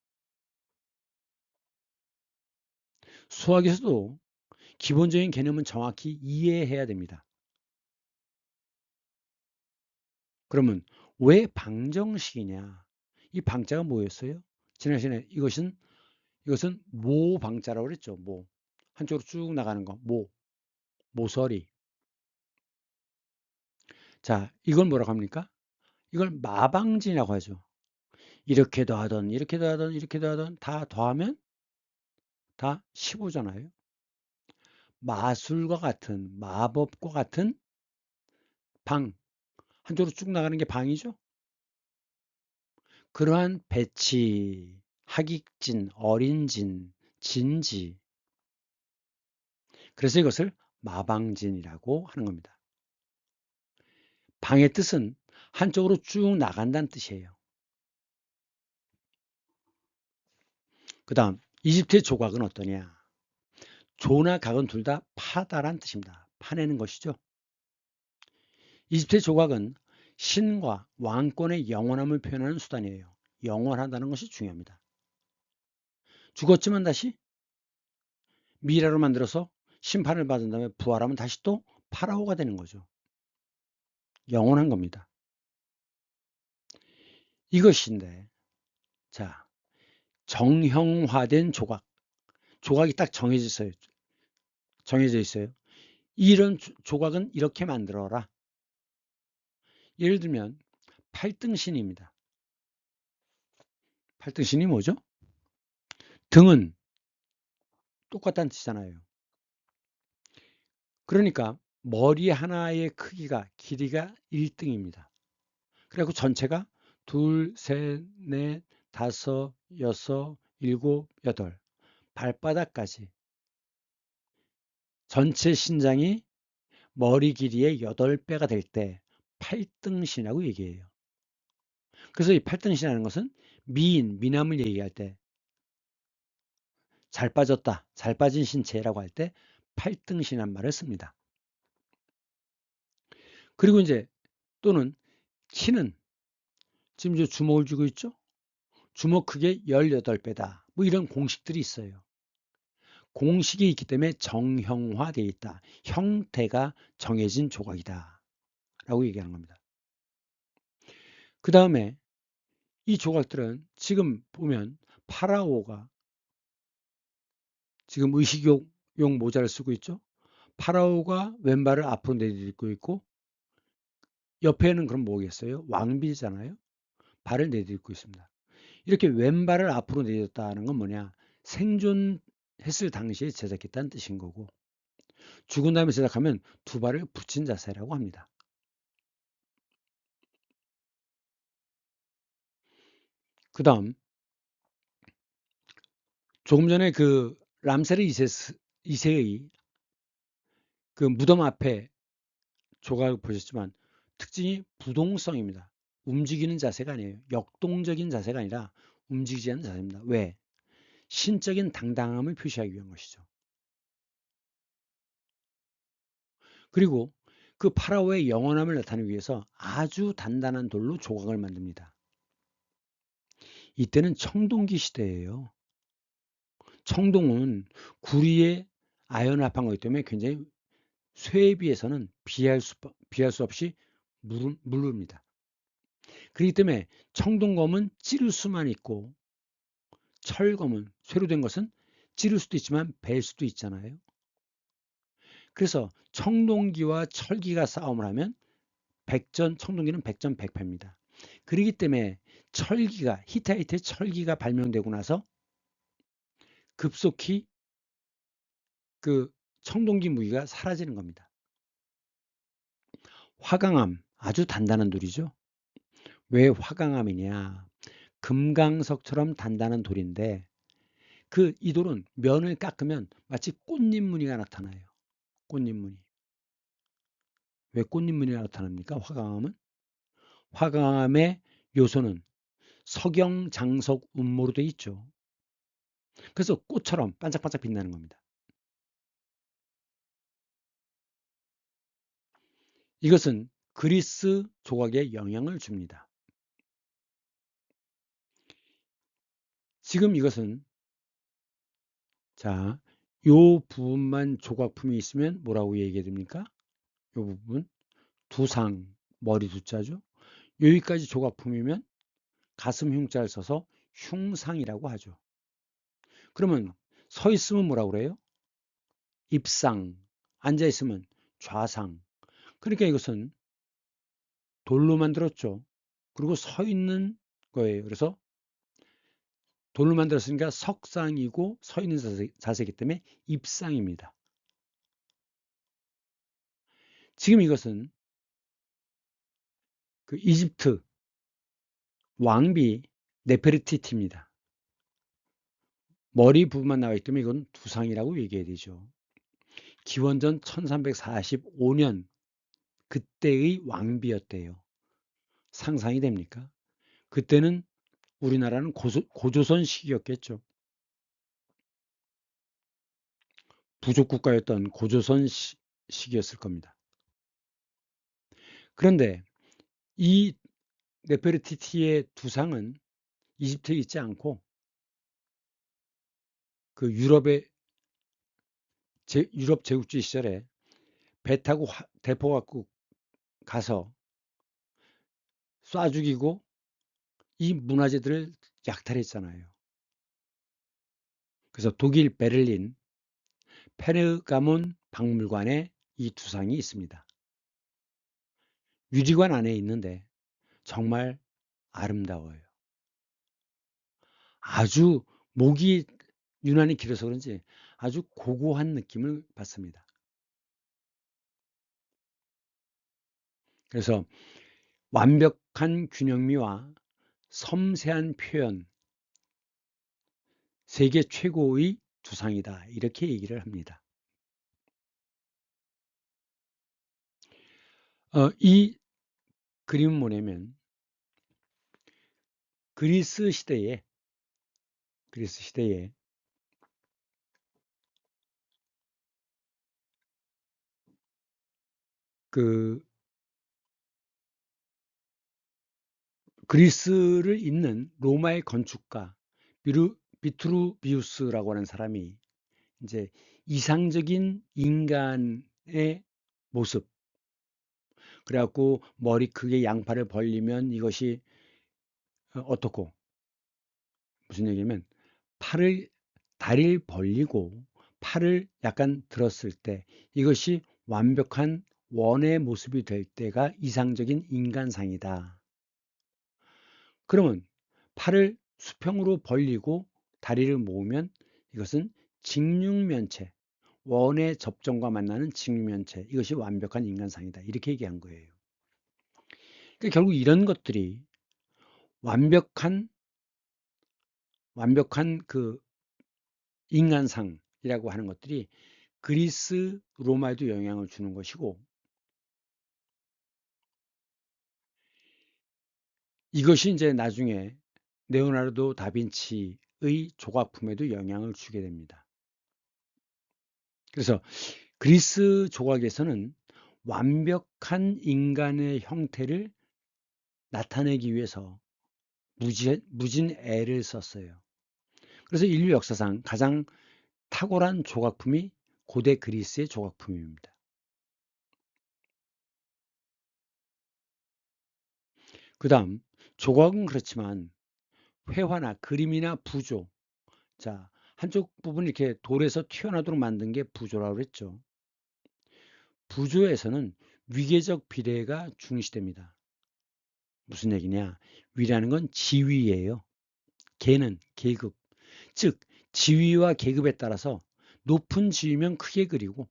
수학에서도 기본적인 개념은 정확히 이해해야 됩니다. 그러면 왜 방정식이냐? 이 방자가 뭐였어요? 지난 시간에 이것은 모방자라고 그랬죠. 모. 한쪽으로 쭉 나가는 거. 모서리. 자, 이걸 뭐라고 합니까? 이걸 마방진이라고 하죠. 이렇게도 하던 이렇게도 하던 이렇게도 하던 다 더하면 다 15잖아요. 마술과 같은 마법과 같은 방. 한쪽으로 쭉 나가는 게 방이죠. 그러한 배치, 학익진, 어린진, 진지. 그래서 이것을 마방진이라고 하는 겁니다. 방의 뜻은 한쪽으로 쭉 나간다는 뜻이에요. 그 다음 이집트의 조각은 어떠냐? 조나 각은 둘 다 파다란 뜻입니다. 파내는 것이죠. 이집트의 조각은 신과 왕권의 영원함을 표현하는 수단이에요. 영원하다는 것이 중요합니다. 죽었지만 다시 미라로 만들어서 심판을 받은 다음에 부활하면 다시 또 파라오가 되는 거죠. 영원한 겁니다. 이것인데 자 정형화된 조각이 딱 정해져 있어요. 이런 조각은 이렇게 만들어라. 예를 들면 8등신입니다. 8등신이 뭐죠? 등은 똑같다는 뜻이잖아요. 그러니까 머리 하나의 크기가 길이가 1등입니다. 그리고 전체가 둘, 셋, 넷, 다섯, 여섯, 일곱, 여덟 발바닥까지 전체 신장이 머리 길이의 8배가 될 때 8등신이라고 얘기해요. 그래서 이 8등신이라는 것은 미남을 얘기할 때 잘 빠졌다, 잘 빠진 신체라고 할 때 8등신이란 말을 씁니다. 그리고 이제 또는 키는 지금 이제 주먹을 쥐고 있죠? 주먹 크기의 18배다. 뭐 이런 공식들이 있어요. 공식이 있기 때문에 정형화되어 있다. 형태가 정해진 조각이다. 라고 얘기하는 겁니다. 그 다음에 이 조각들은 지금 보면 파라오가 지금 의식용 모자를 쓰고 있죠. 파라오가 왼발을 앞으로 내딛고 있고 옆에는 그럼 뭐겠어요? 왕비잖아요. 발을 내딛고 있습니다. 이렇게 왼발을 앞으로 내딛었다는 건 뭐냐? 생존했을 당시에 제작했다는 뜻인 거고 죽은 다음에 제작하면 두 발을 붙인 자세라고 합니다. 그 다음 조금 전에 그 람세르 2세의 그 무덤 앞에 조각을 보셨지만 특징이 부동성입니다. 움직이는 자세가 아니에요. 역동적인 자세가 아니라 움직이지 않는 자세입니다. 왜? 신적인 당당함을 표시하기 위한 것이죠. 그리고 그 파라오의 영원함을 나타내기 위해서 아주 단단한 돌로 조각을 만듭니다. 이때는 청동기 시대예요. 청동은 구리에 아연합한 거기 때문에 굉장히 쇠에 비해서는 비할 수 없이 무릅니다. 그렇기 때문에 청동검은 찌를 수만 있고 철검은 쇠로 된 것은 찌를 수도 있지만 벨 수도 있잖아요. 그래서 청동기와 철기가 싸움을 하면 청동기는 백전백패입니다. 그렇기 때문에 히타이트의 철기가 발명되고 나서 급속히 그 청동기 무기가 사라지는 겁니다. 화강암, 아주 단단한 돌이죠. 왜 화강암이냐? 금강석처럼 단단한 돌인데 이 돌은 면을 깎으면 마치 꽃잎 무늬가 나타나요. 꽃잎 무늬. 왜 꽃잎 무늬가 나타납니까? 화강암은? 화강암의 요소는 석영, 장석, 운모로 되어 있죠. 그래서 꽃처럼 반짝반짝 빛나는 겁니다. 이것은 그리스 조각에 영향을 줍니다. 지금 이것은 자, 요 부분만 조각품이 있으면 뭐라고 얘기해야 됩니까? 요 부분 두상, 머리 두자죠. 여기까지 조각품이면 가슴 흉자를 써서 흉상이라고 하죠. 그러면 서 있으면 뭐라고 그래요? 입상, 앉아 있으면 좌상. 그러니까 이것은 돌로 만들었죠. 그리고 서 있는 거예요. 그래서 돌로 만들었으니까 석상이고 서 있는 자세이기 때문에 입상입니다. 지금 이것은 그 이집트 왕비 네페르티티입니다. 머리 부분만 나와 있기 때문에 이건 두상이라고 얘기해야 되죠. 기원전 1345년 그때의 왕비였대요. 상상이 됩니까? 그때는 우리나라는 고조선 시기였겠죠. 부족 국가였던 고조선 시기였을 겁니다. 그런데 이 네페르티티의 두상은 이집트에 있지 않고 그 유럽 제국주의 시절에 배 타고 대포 갖고 가서 쏴 죽이고 이 문화재들을 약탈했잖아요. 그래서 독일 베를린 페르가몬 박물관에 이 두상이 있습니다. 유리관 안에 있는데 정말 아름다워요. 아주 목이 유난히 길어서 그런지 아주 고고한 느낌을 받습니다. 그래서 완벽한 균형미와 섬세한 표현, 세계 최고의 두상이다. 이렇게 얘기를 합니다. 이 그림은 뭐냐면 그리스 시대에 그 그리스를 잇는 로마의 건축가 비트루비우스라고 하는 사람이 이제 이상적인 인간의 모습, 그래갖고 머리 크게 양팔을 벌리면 이것이 어떻고, 무슨 얘기냐면 다리를 벌리고 팔을 약간 들었을 때 이것이 완벽한 원의 모습이 될 때가 이상적인 인간상이다. 그러면 팔을 수평으로 벌리고 다리를 모으면 이것은 직육면체, 원의 접점과 만나는 직육면체, 이것이 완벽한 인간상이다. 이렇게 얘기한 거예요. 그러니까 결국 이런 것들이 완벽한 그 인간상이라고 하는 것들이 그리스 로마에도 영향을 주는 것이고, 이것이 이제 나중에 레오나르도 다빈치의 조각품에도 영향을 주게 됩니다. 그래서 그리스 조각에서는 완벽한 인간의 형태를 나타내기 위해서 무진 애를 썼어요. 그래서 인류 역사상 가장 탁월한 조각품이 고대 그리스의 조각품입니다. 그 다음, 조각은 그렇지만 회화나 그림이나 부조, 자, 한쪽 부분 이렇게 돌에서 튀어나오도록 만든 게 부조라고 그랬죠. 부조에서는 위계적 비례가 중시됩니다. 무슨 얘기냐? 위라는 건 지위예요. 계는 계급. 즉 지위와 계급에 따라서 높은 지위면 크게 그리고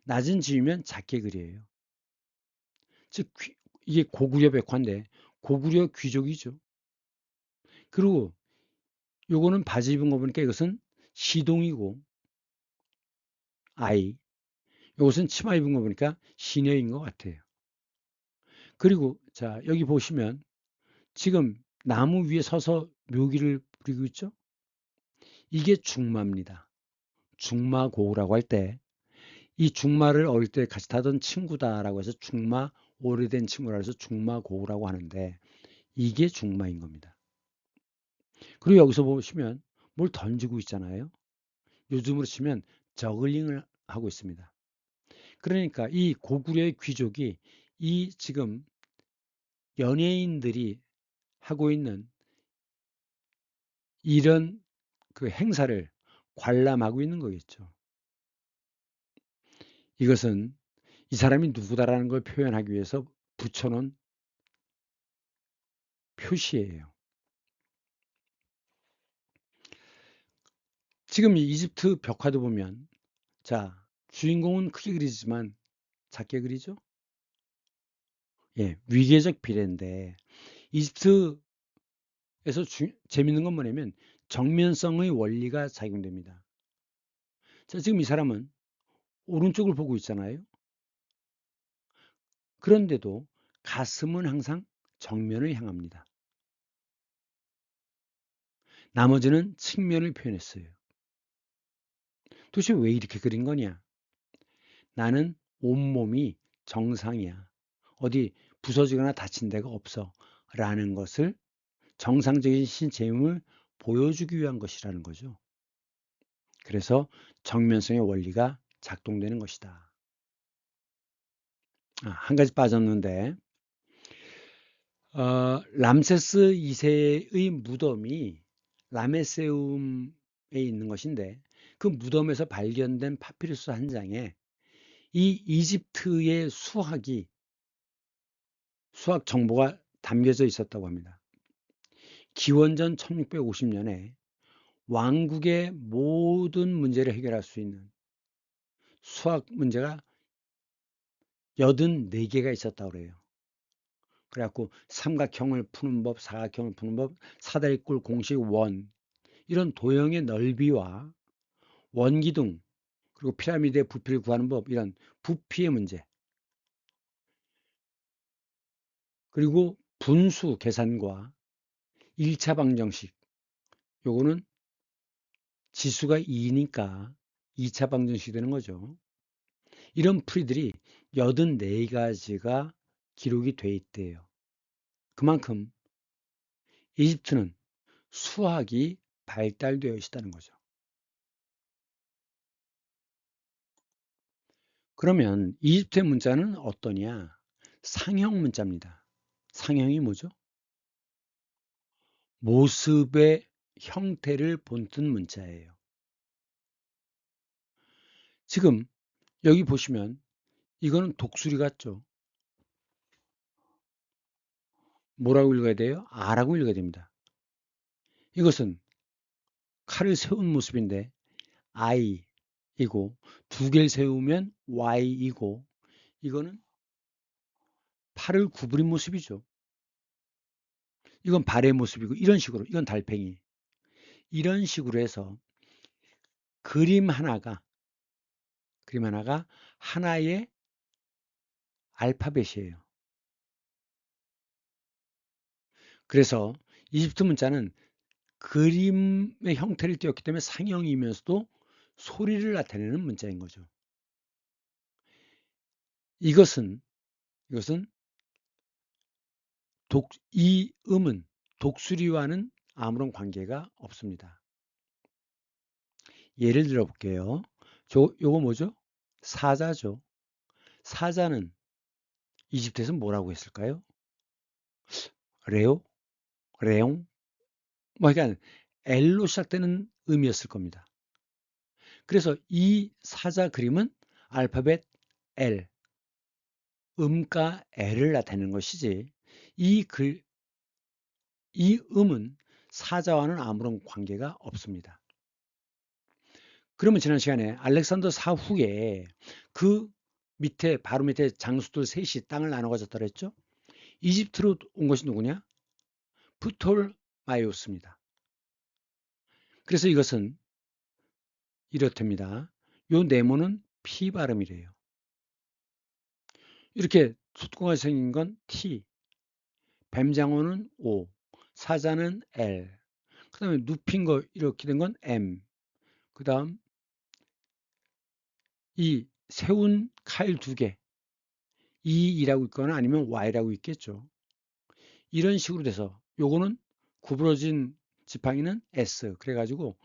낮은 지위면 작게 그려요. 즉 이게 고구려 백화인데 고구려 귀족이죠. 그리고 요거는 바지 입은 거 보니까 이것은 시동이고 아이, 요것은 치마 입은 거 보니까 시녀인 것 같아요. 그리고 자 여기 보시면 지금 나무 위에 서서 묘기를 부리고 있죠. 이게 중마입니다. 중마고우라고 할 때 이 중마를 어릴 때 같이 타던 친구다라고 해서 중마, 오래된 친구라 해서 중마고우라고 하는데 이게 중마인 겁니다. 그리고 여기서 보시면 뭘 던지고 있잖아요. 요즘으로 치면 저글링을 하고 있습니다. 그러니까 이 고구려의 귀족이 이 지금 연예인들이 하고 있는 이런 그 행사를 관람하고 있는 거겠죠. 이것은 이 사람이 누구다라는 걸 표현하기 위해서 붙여놓은 표시예요. 지금 이 이집트 벽화도 보면 자 주인공은 크게 그리지만 작게 그리죠. 예, 위계적 비례인데 이집트에서 재밌는 건 뭐냐면 정면성의 원리가 작용됩니다. 자, 지금 이 사람은 오른쪽을 보고 있잖아요. 그런데도 가슴은 항상 정면을 향합니다. 나머지는 측면을 표현했어요. 도대체 왜 이렇게 그린 거냐? 나는 온몸이 정상이야. 어디 부서지거나 다친 데가 없어. 라는 것을 정상적인 신체임을 보여주기 위한 것이라는 거죠. 그래서 정면성의 원리가 작동되는 것이다. 한 가지 빠졌는데 람세스 2세의 무덤이 라메세움에 있는 것인데 그 무덤에서 발견된 파피루스 한 장에 이 이집트의 수학이 수학 정보가 담겨져 있었다고 합니다. 기원전 1650년에 왕국의 모든 문제를 해결할 수 있는 수학 문제가 84개가 있었다고 그래요. 그래갖고 삼각형을 푸는 법, 사각형을 푸는 법, 사다리꼴 공식 원, 이런 도형의 넓이와 원기둥, 그리고 피라미드의 부피를 구하는 법, 이런 부피의 문제, 그리고 분수 계산과 1차 방정식, 요거는 지수가 2니까 2차 방정식이 되는 거죠. 이런 풀이들이 84가지가 기록이 돼 있대요. 그만큼 이집트는 수학이 발달되어 있다는 거죠. 그러면 이집트의 문자는 어떠냐? 상형 문자입니다. 상형이 뭐죠? 모습의 형태를 본뜬 문자예요. 지금 여기 보시면 이거는 독수리 같죠? 뭐라고 읽어야 돼요? 아라고 읽어야 됩니다. 이것은 칼을 세운 모습인데 I이고, 두 개를 세우면 Y이고, 이거는 팔을 구부린 모습이죠. 이건 발의 모습이고, 이런 식으로, 이건 달팽이. 이런 식으로 해서 그림 하나가 하나의 알파벳이에요. 그래서 이집트 문자는 그림의 형태를 띄었기 때문에 상형이면서도 소리를 나타내는 문자인 거죠. 이것은 이 음은 독수리와는 아무런 관계가 없습니다. 예를 들어 볼게요. 요거 뭐죠? 사자죠. 사자는 이집트에서 뭐라고 했을까요? 레오? 레옹? 뭐 그러니까 L로 시작되는 음이었을 겁니다. 그래서 이 사자 그림은 알파벳 L, 음가 L을 나타내는 것이지 이 음은 사자와는 아무런 관계가 없습니다. 그러면 지난 시간에 알렉산더 사후에 그 밑에 바로 밑에 장수들 셋이 땅을 나눠 가졌다 그랬죠? 이집트로 온 것이 누구냐? 프톨마이오스입니다. 그래서 이것은 이렇답니다. 요 네모는 P 발음이래요. 이렇게 숫고가 생긴 건 T, 뱀장어는 O, 사자는 L, 그 다음에 눕힌 거 이렇게 된 건 M, 그 다음 이 세운 칼 두 개, E라고 있거나 아니면 Y라고 있겠죠. 이런 식으로 돼서 요거는 구부러진 지팡이는 S, 그래가지고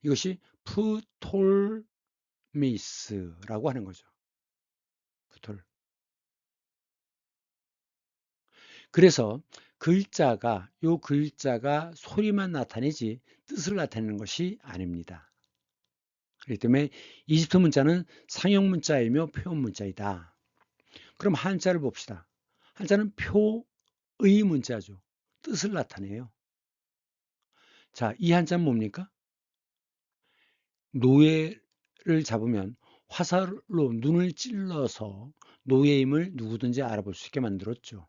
이것이 프톨미스라고 하는 거죠. 프톨. 그래서 요 글자가 소리만 나타내지 뜻을 나타내는 것이 아닙니다. 그렇기 때문에 이집트 문자는 상형 문자이며 표현 문자이다. 그럼 한자를 봅시다. 한자는 표의 문자죠. 뜻을 나타내요. 자, 이 한자는 뭡니까? 노예를 잡으면 화살로 눈을 찔러서 노예임을 누구든지 알아볼 수 있게 만들었죠.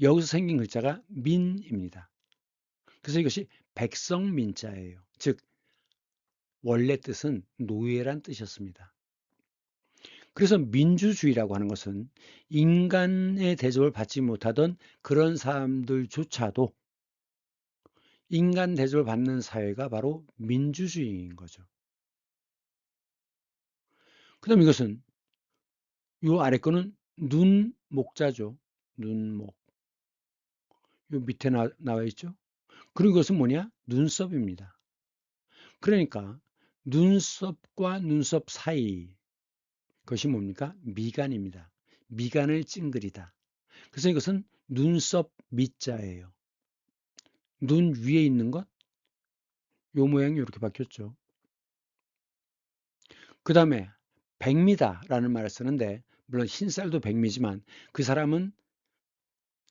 여기서 생긴 글자가 민입니다. 그래서 이것이 백성민자예요. 즉 원래 뜻은 노예란 뜻이었습니다. 그래서 민주주의라고 하는 것은 인간의 대접을 받지 못하던 그런 사람들조차도 인간 대접을 받는 사회가 바로 민주주의인 거죠. 그 다음 이것은 요 아래 거는 눈목자죠. 눈목. 요 밑에 나와 있죠. 그리고 이것은 뭐냐? 눈썹입니다. 그러니까 눈썹과 눈썹 사이, 그것이 뭡니까? 미간입니다. 미간을 찡그리다. 그래서 이것은 눈썹 밑자예요. 눈 위에 있는 것, 요 모양이 이렇게 바뀌었죠. 그 다음에 백미다라는 말을 쓰는데, 물론 흰쌀도 백미지만 그 사람은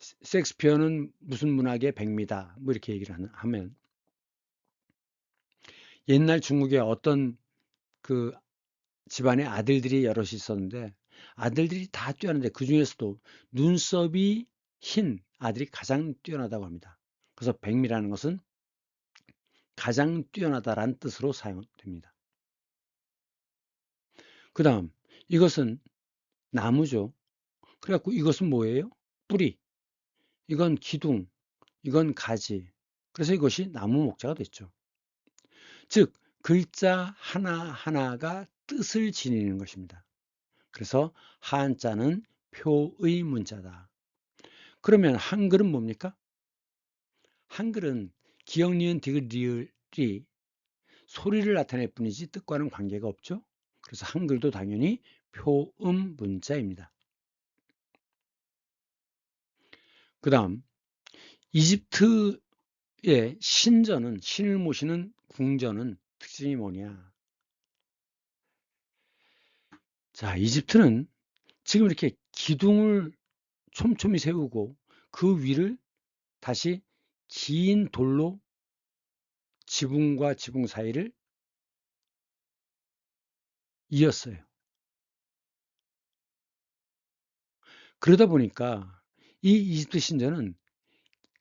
섹스피어는 무슨 문학의 백미다. 뭐 이렇게 얘기를 하면 옛날 중국에 어떤 그 집안에 아들들이 여럿이 있었는데 아들들이 다 뛰어난데 그 중에서도 눈썹이 흰 아들이 가장 뛰어나다고 합니다. 그래서 백미라는 것은 가장 뛰어나다라는 뜻으로 사용됩니다. 그 다음 이것은 나무죠. 그래갖고 이것은 뭐예요? 뿌리, 이건 기둥, 이건 가지. 그래서 이것이 나무 목자가 됐죠. 즉 글자 하나하나가 뜻을 지니는 것입니다. 그래서 한자는 표의 문자다. 그러면 한글은 뭡니까? 한글은 기역, 니은, 디귿, 리을이 소리를 나타낼 뿐이지 뜻과는 관계가 없죠. 그래서 한글도 당연히 표음 문자입니다. 그 다음 이집트의 신전은 신을 모시는 궁전은 특징이 뭐냐? 자, 이집트는 지금 이렇게 기둥을 촘촘히 세우고 그 위를 다시 긴 돌로 지붕과 지붕 사이를 이었어요. 그러다 보니까 이 이집트 신전은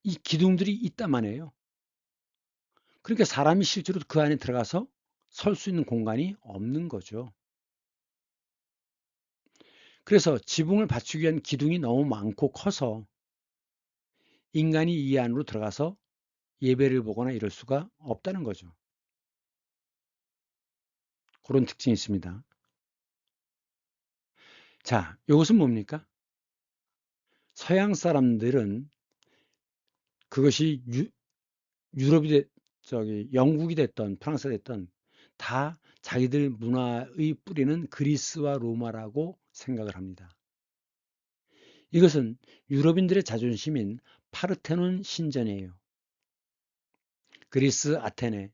이 기둥들이 있다만 해요. 그러니까 사람이 실제로 그 안에 들어가서 설 수 있는 공간이 없는 거죠. 그래서 지붕을 받치기 위한 기둥이 너무 많고 커서 인간이 이 안으로 들어가서 예배를 보거나 이럴 수가 없다는 거죠. 그런 특징이 있습니다. 자, 이것은 뭡니까? 서양 사람들은 그것이 유럽이 영국이 됐던 프랑스가 됐던 다 자기들 문화의 뿌리는 그리스와 로마라고 생각을 합니다. 이것은 유럽인들의 자존심인 파르테논 신전이에요. 그리스 아테네,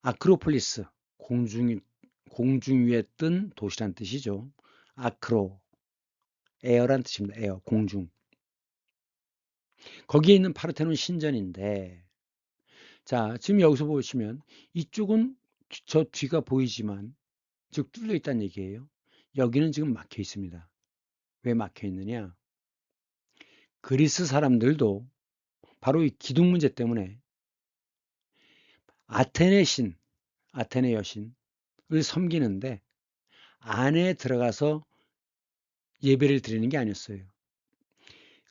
아크로폴리스, 공중 위에 뜬 도시란 뜻이죠. 아크로, 에어란 뜻입니다. 에어, 공중. 거기에 있는 파르테논 신전인데, 자, 지금 여기서 보시면 이쪽은 저 뒤가 보이지만, 즉 뚫려 있다는 얘기예요. 여기는 지금 막혀 있습니다. 왜 막혀 있느냐? 그리스 사람들도 바로 이 기둥 문제 때문에 아테네 신, 아테네 여신을 섬기는데 안에 들어가서 예배를 드리는 게 아니었어요.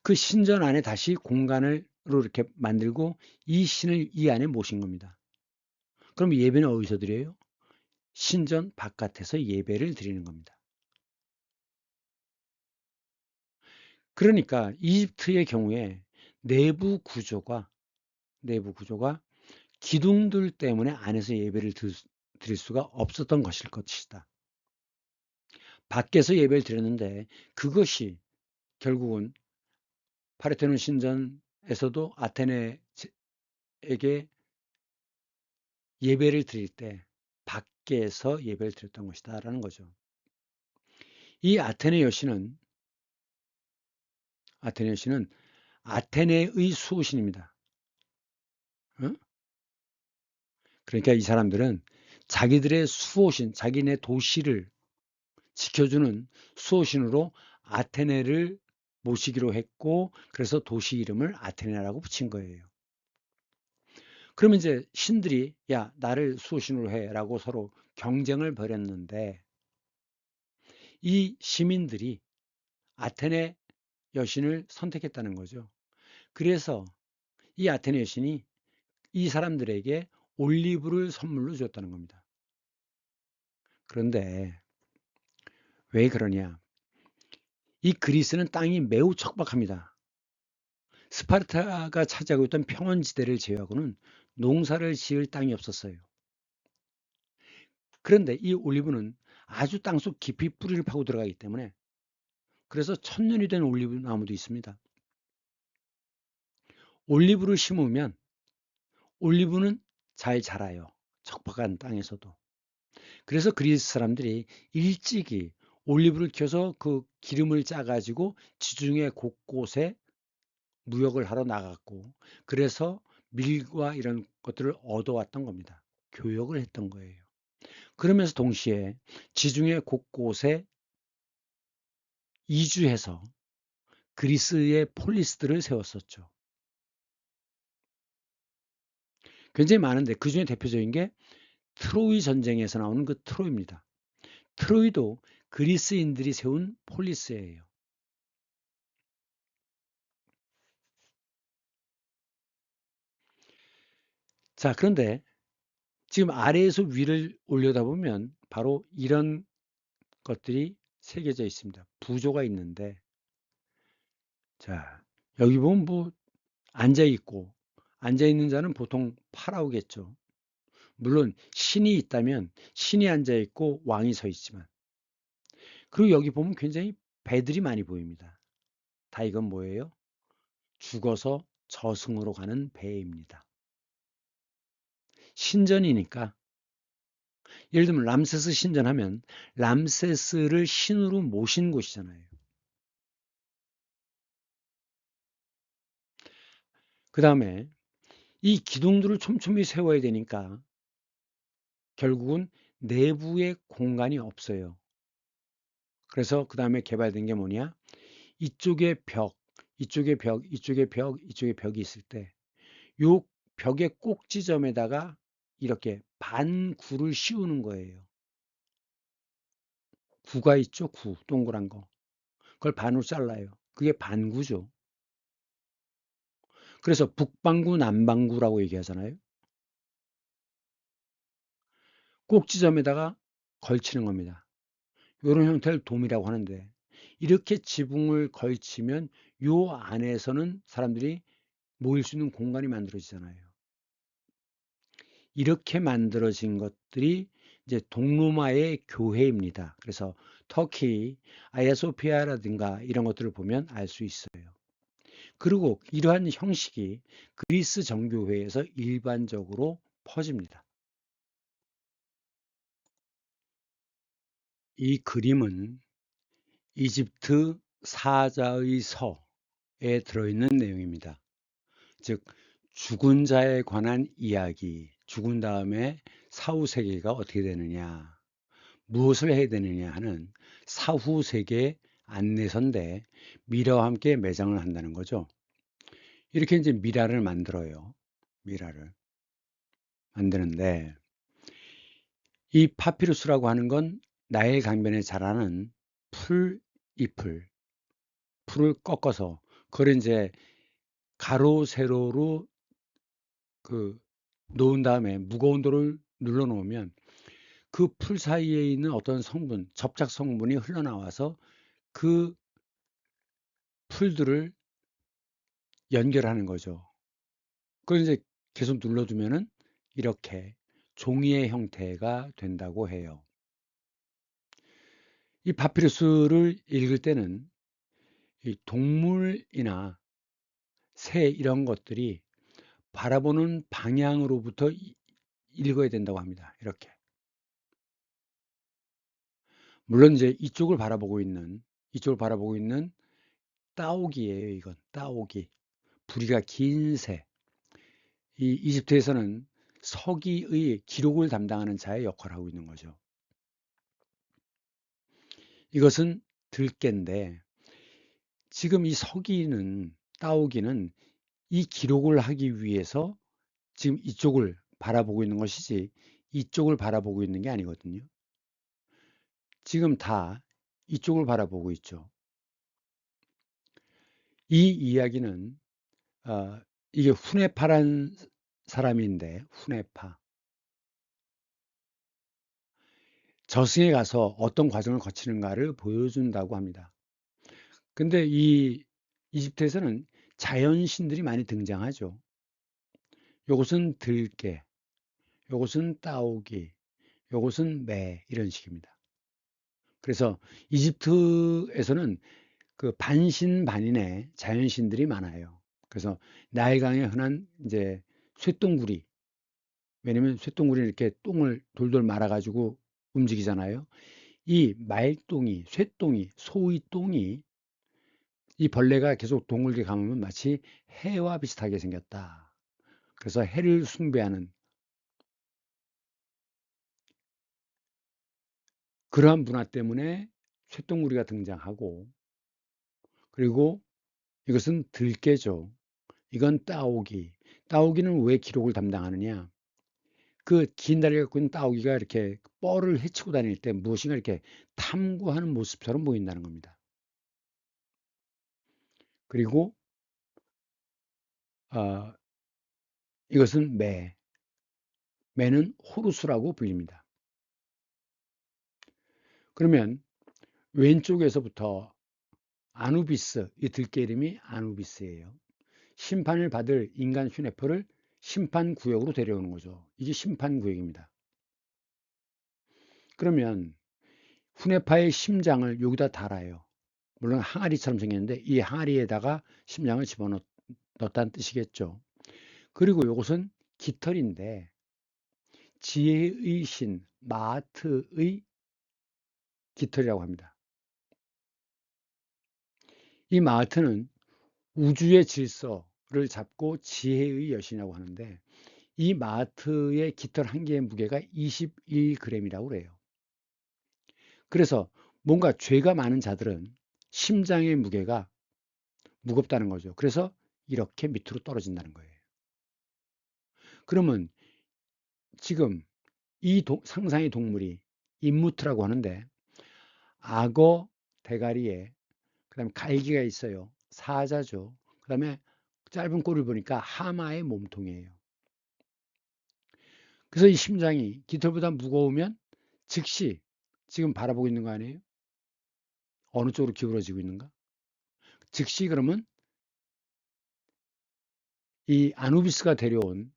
그 신전 안에 다시 공간을 이렇게 만들고 이 신을 이 안에 모신 겁니다. 그럼 예배는 어디서 드려요? 신전 바깥에서 예배를 드리는 겁니다. 그러니까 이집트의 경우에 내부 구조가 기둥들 때문에 안에서 예배를 드릴 수가 없었던 것일 것이다. 밖에서 예배를 드렸는데 그것이 결국은 파르테논 신전에서도 아테네에게 예배를 드릴 때 밖에서 예배를 드렸던 것이다라는 거죠. 이 아테네 여신은 아테네의 수호신입니다. 어? 그러니까 이 사람들은 자기들의 수호신, 자기네 도시를 지켜주는 수호신으로 아테네를 모시기로 했고 그래서 도시 이름을 아테네라고 붙인 거예요. 그러면 이제 신들이 야 나를 수호신으로 해라고 서로 경쟁을 벌였는데 이 시민들이 아테네 여신을 선택했다는 거죠. 그래서 이 아테네 여신이 이 사람들에게 올리브를 선물로 줬다는 겁니다. 그런데 왜 그러냐? 이 그리스는 땅이 매우 척박합니다. 스파르타가 차지하고 있던 평원지대를 제외하고는 농사를 지을 땅이 없었어요. 그런데 이 올리브는 아주 땅속 깊이 뿌리를 파고 들어가기 때문에 그래서 천년이 된 올리브 나무도 있습니다. 올리브를 심으면 올리브는 잘 자라요. 척박한 땅에서도. 그래서 그리스 사람들이 일찍이 올리브를 켜서 그 기름을 짜가지고 지중해 곳곳에 무역을 하러 나갔고, 그래서 밀과 이런 것들을 얻어왔던 겁니다. 교역을 했던 거예요. 그러면서 동시에 지중해 곳곳에 이주해서 그리스의 폴리스들을 세웠었죠. 굉장히 많은데 그 중에 대표적인 게 트로이 전쟁에서 나오는 그 트로이입니다. 트로이도 그리스인들이 세운 폴리스예요. 자, 그런데 지금 아래에서 위를 올려다보면 바로 이런 것들이 새겨져 있습니다. 부조가 있는데, 자, 여기 보면 뭐 앉아 있고, 앉아 있는 자는 보통 파라오겠죠. 물론 신이 있다면 신이 앉아 있고 왕이 서 있지만, 그리고 여기 보면 굉장히 배들이 많이 보입니다. 다 이건 뭐예요? 죽어서 저승으로 가는 배입니다. 신전이니까, 예를 들면 람세스 신전하면 람세스를 신으로 모신 곳이잖아요. 그 다음에 이 기둥들을 촘촘히 세워야 되니까 결국은 내부에 공간이 없어요. 그래서 그 다음에 개발된 게 뭐냐? 이쪽에 벽, 이쪽에 벽, 이쪽에 벽, 이쪽에 벽이 있을 때 요 벽의 꼭 지점에다가 이렇게 반구를 씌우는 거예요. 구가 있죠? 구, 동그란 거. 그걸 반으로 잘라요. 그게 반구죠. 그래서 북반구, 남반구라고 얘기하잖아요. 꼭 지점에다가 걸치는 겁니다. 이런 형태를 돔이라고 하는데, 이렇게 지붕을 걸치면 요 안에서는 사람들이 모일 수 있는 공간이 만들어지잖아요. 이렇게 만들어진 것들이 이제 동로마의 교회입니다. 그래서 터키, 아야소피아라든가 이런 것들을 보면 알 수 있어요. 그리고 이러한 형식이 그리스 정교회에서 일반적으로 퍼집니다. 이 그림은 이집트 사자의 서에 들어있는 내용입니다. 즉, 죽은 자에 관한 이야기, 죽은 다음에 사후 세계가 어떻게 되느냐, 무엇을 해야 되느냐 하는 사후 세계 안내서인데, 미라와 함께 매장을 한다는 거죠. 이렇게 이제 미라를 만들어요. 미라를 만드는데, 이 파피루스라고 하는 건 나일 강변에 자라는 풀 잎을, 풀을 꺾어서 그걸 이제 가로 세로로 그 놓은 다음에 무거운 돌을 눌러 놓으면 그 풀 사이에 있는 어떤 성분, 접착 성분이 흘러나와서 그 풀들을 연결하는 거죠. 그걸 이제 계속 눌러두면은 이렇게 종이의 형태가 된다고 해요. 이 파피루스를 읽을 때는 이 동물이나 새 이런 것들이 바라보는 방향으로부터 읽어야 된다고 합니다. 이렇게. 물론 이제 이쪽을 바라보고 있는 따오기예요. 이건 따오기. 부리가 긴 새. 이 이집트에서는 서기의 기록을 담당하는 자의 역할을 하고 있는 거죠. 이것은 들깨인데 지금 이 서기는 따오기는 이 기록을 하기 위해서 지금 이쪽을 바라보고 있는 것이지 이쪽을 바라보고 있는 게 아니거든요. 지금 다 이쪽을 바라보고 있죠. 이 이야기는 이게 후네파란 사람인데 후네파 저승에 가서 어떤 과정을 거치는가를 보여준다고 합니다. 근데 이 이집트에서는 자연신들이 많이 등장하죠. 요것은 들깨, 요것은 따오기, 요것은 매 이런 식입니다. 그래서 이집트에서는 그 반신반인의 자연신들이 많아요. 그래서 나일강에 흔한 이제 쇠똥구리, 왜냐면 쇠똥구리는 이렇게 똥을 돌돌 말아가지고 움직이잖아요. 이 말똥이, 쇠똥이, 소의 똥이 이 벌레가 계속 동물에게 감으면 마치 해와 비슷하게 생겼다. 그래서 해를 숭배하는 그러한 문화 때문에 쇠똥구리가 등장하고, 그리고 이것은 들깨죠. 이건 따오기. 따오기는 왜 기록을 담당하느냐? 그 긴 다리를 갖고 있는 따오기가 이렇게 뻘을 헤치고 다닐 때 무엇인가 이렇게 탐구하는 모습처럼 보인다는 겁니다. 그리고 어, 이것은 매. 매는 호루스라고 불립니다. 그러면 왼쪽에서부터 아누비스, 이 들개 이름이 아누비스예요. 심판을 받을 인간 휴네퍼를 심판구역으로 데려오는 거죠. 이게 심판구역입니다. 그러면 후네파의 심장을 여기다 달아요. 물론 항아리처럼 생겼는데 이 항아리에다가 심장을 집어넣었다는 뜻이겠죠. 그리고 이것은 깃털인데 지혜의 신 마하트의 깃털이라고 합니다. 이 마하트는 우주의 질서를 잡고 지혜의 여신이라고 하는데 이 마하트의 깃털 한 개의 무게가 21g이라고 그래요. 그래서 뭔가 죄가 많은 자들은 심장의 무게가 무겁다는 거죠. 그래서 이렇게 밑으로 떨어진다는 거예요. 그러면 지금 이 상상의 동물이 임무트라고 하는데 악어 대가리에 그다음에 갈기가 있어요. 사자죠. 그다음에 짧은 꼬리를 보니까 하마의 몸통이에요. 그래서 이 심장이 깃털보다 무거우면 즉시 지금 바라보고 있는 거 아니에요? 어느 쪽으로 기울어지고 있는가? 즉시 그러면 이 아누비스가 데려온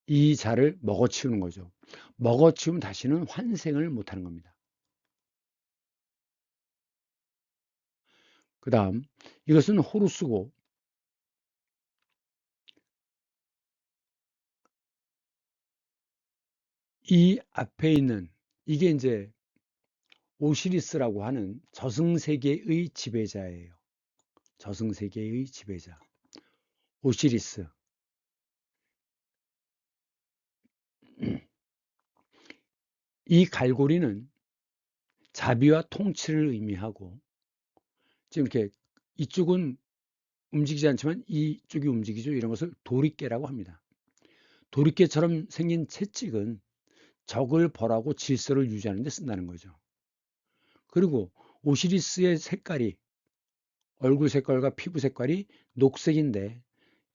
이 자를 먹어치우는 거죠. 먹어치우면 다시는 환생을 못하는 겁니다. 그 다음 이것은 호루스고 이 앞에 있는 이게 이제 오시리스라고 하는 저승세계의 지배자예요. 저승세계의 지배자 오시리스. 이 갈고리는 자비와 통치를 의미하고 지금 이렇게 이쪽은 움직이지 않지만 이쪽이 움직이죠. 이런 것을 도리깨라고 합니다. 도리깨처럼 생긴 채찍은 적을 벌하고 질서를 유지하는 데 쓴다는 거죠. 그리고 오시리스의 색깔이 얼굴 색깔과 피부 색깔이 녹색인데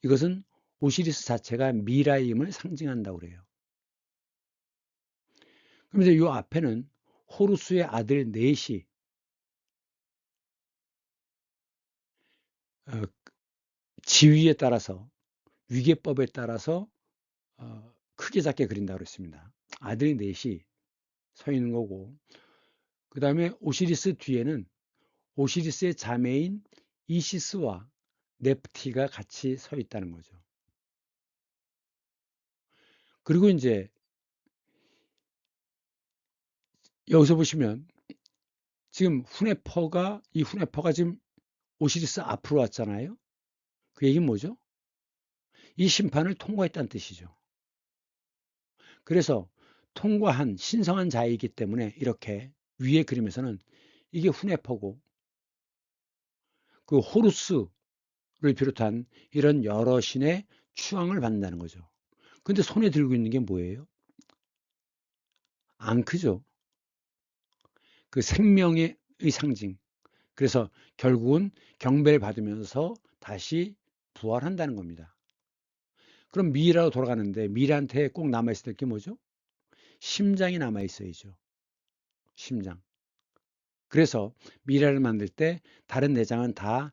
이것은 오시리스 자체가 미라임을 상징한다고 그래요. 그럼 이제 이 앞에는 호루스의 아들 넷이 어, 지위에 따라서 위계법에 따라서 크게 작게 그린다고 그랬습니다. 아들 넷이 서 있는 거고 그 다음에 오시리스 뒤에는 오시리스의 자매인 이시스와 네프티가 같이 서 있다는 거죠. 그리고 이제 여기서 보시면 지금 이 후네퍼가 지금 오시리스 앞으로 왔잖아요. 그 얘기는 뭐죠? 이 심판을 통과했다는 뜻이죠. 그래서 통과한 신성한 자이기 때문에 이렇게 위에 그림에서는 이게 후네퍼고 그 호루스를 비롯한 이런 여러 신의 추앙을 받는다는 거죠. 근데 손에 들고 있는 게 뭐예요? 앙크죠. 그 생명의 상징. 그래서 결국은 경배를 받으면서 다시 부활한다는 겁니다. 그럼 미라로 돌아가는데 미라한테 꼭 남아있을 게 뭐죠? 심장이 남아있어야죠. 심장. 그래서 미라를 만들 때 다른 내장은 다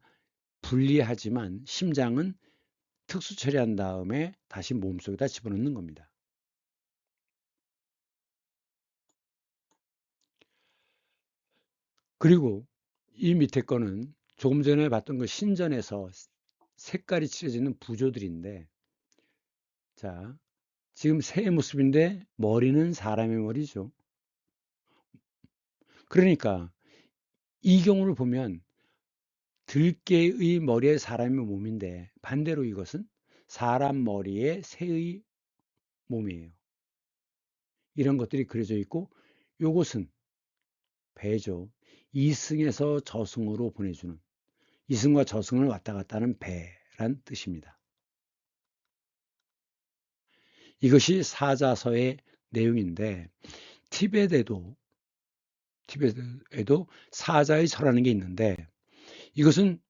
분리하지만 심장은 특수 처리한 다음에 다시 몸속에다 집어넣는 겁니다. 그리고 이 밑에 거는 조금 전에 봤던 그 신전에서 색깔이 칠해지는 부조들인데 자 지금 새의 모습인데 머리는 사람의 머리죠. 그러니까 이 경우를 보면 들개의 머리에 사람의 몸인데 반대로 이것은 사람 머리에 새의 몸이에요. 이런 것들이 그려져 있고 요것은 배죠. 이승에서 저승으로 보내주는 이승과 저승을 왔다 갔다 하는 배란 뜻입니다. 이것이 사자서의 내용인데 티벳에도 티벳에도 사자의 절하는 게 있는데 이것은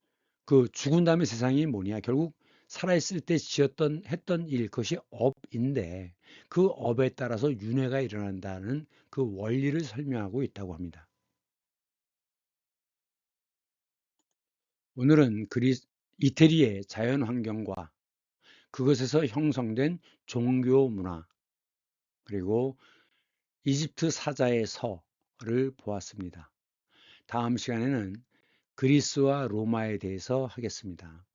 그 죽은 다음에 세상이 뭐냐 결국 살아있을 때 지었던 했던 일 그것이 업인데 그 업에 따라서 윤회가 일어난다는 그 원리를 설명하고 있다고 합니다. 오늘은 이태리의 자연 환경과 그것에서 형성된 종교 문화 그리고 이집트 사자의 서를 보았습니다. 다음 시간에는 그리스와 로마에 대해서 하겠습니다.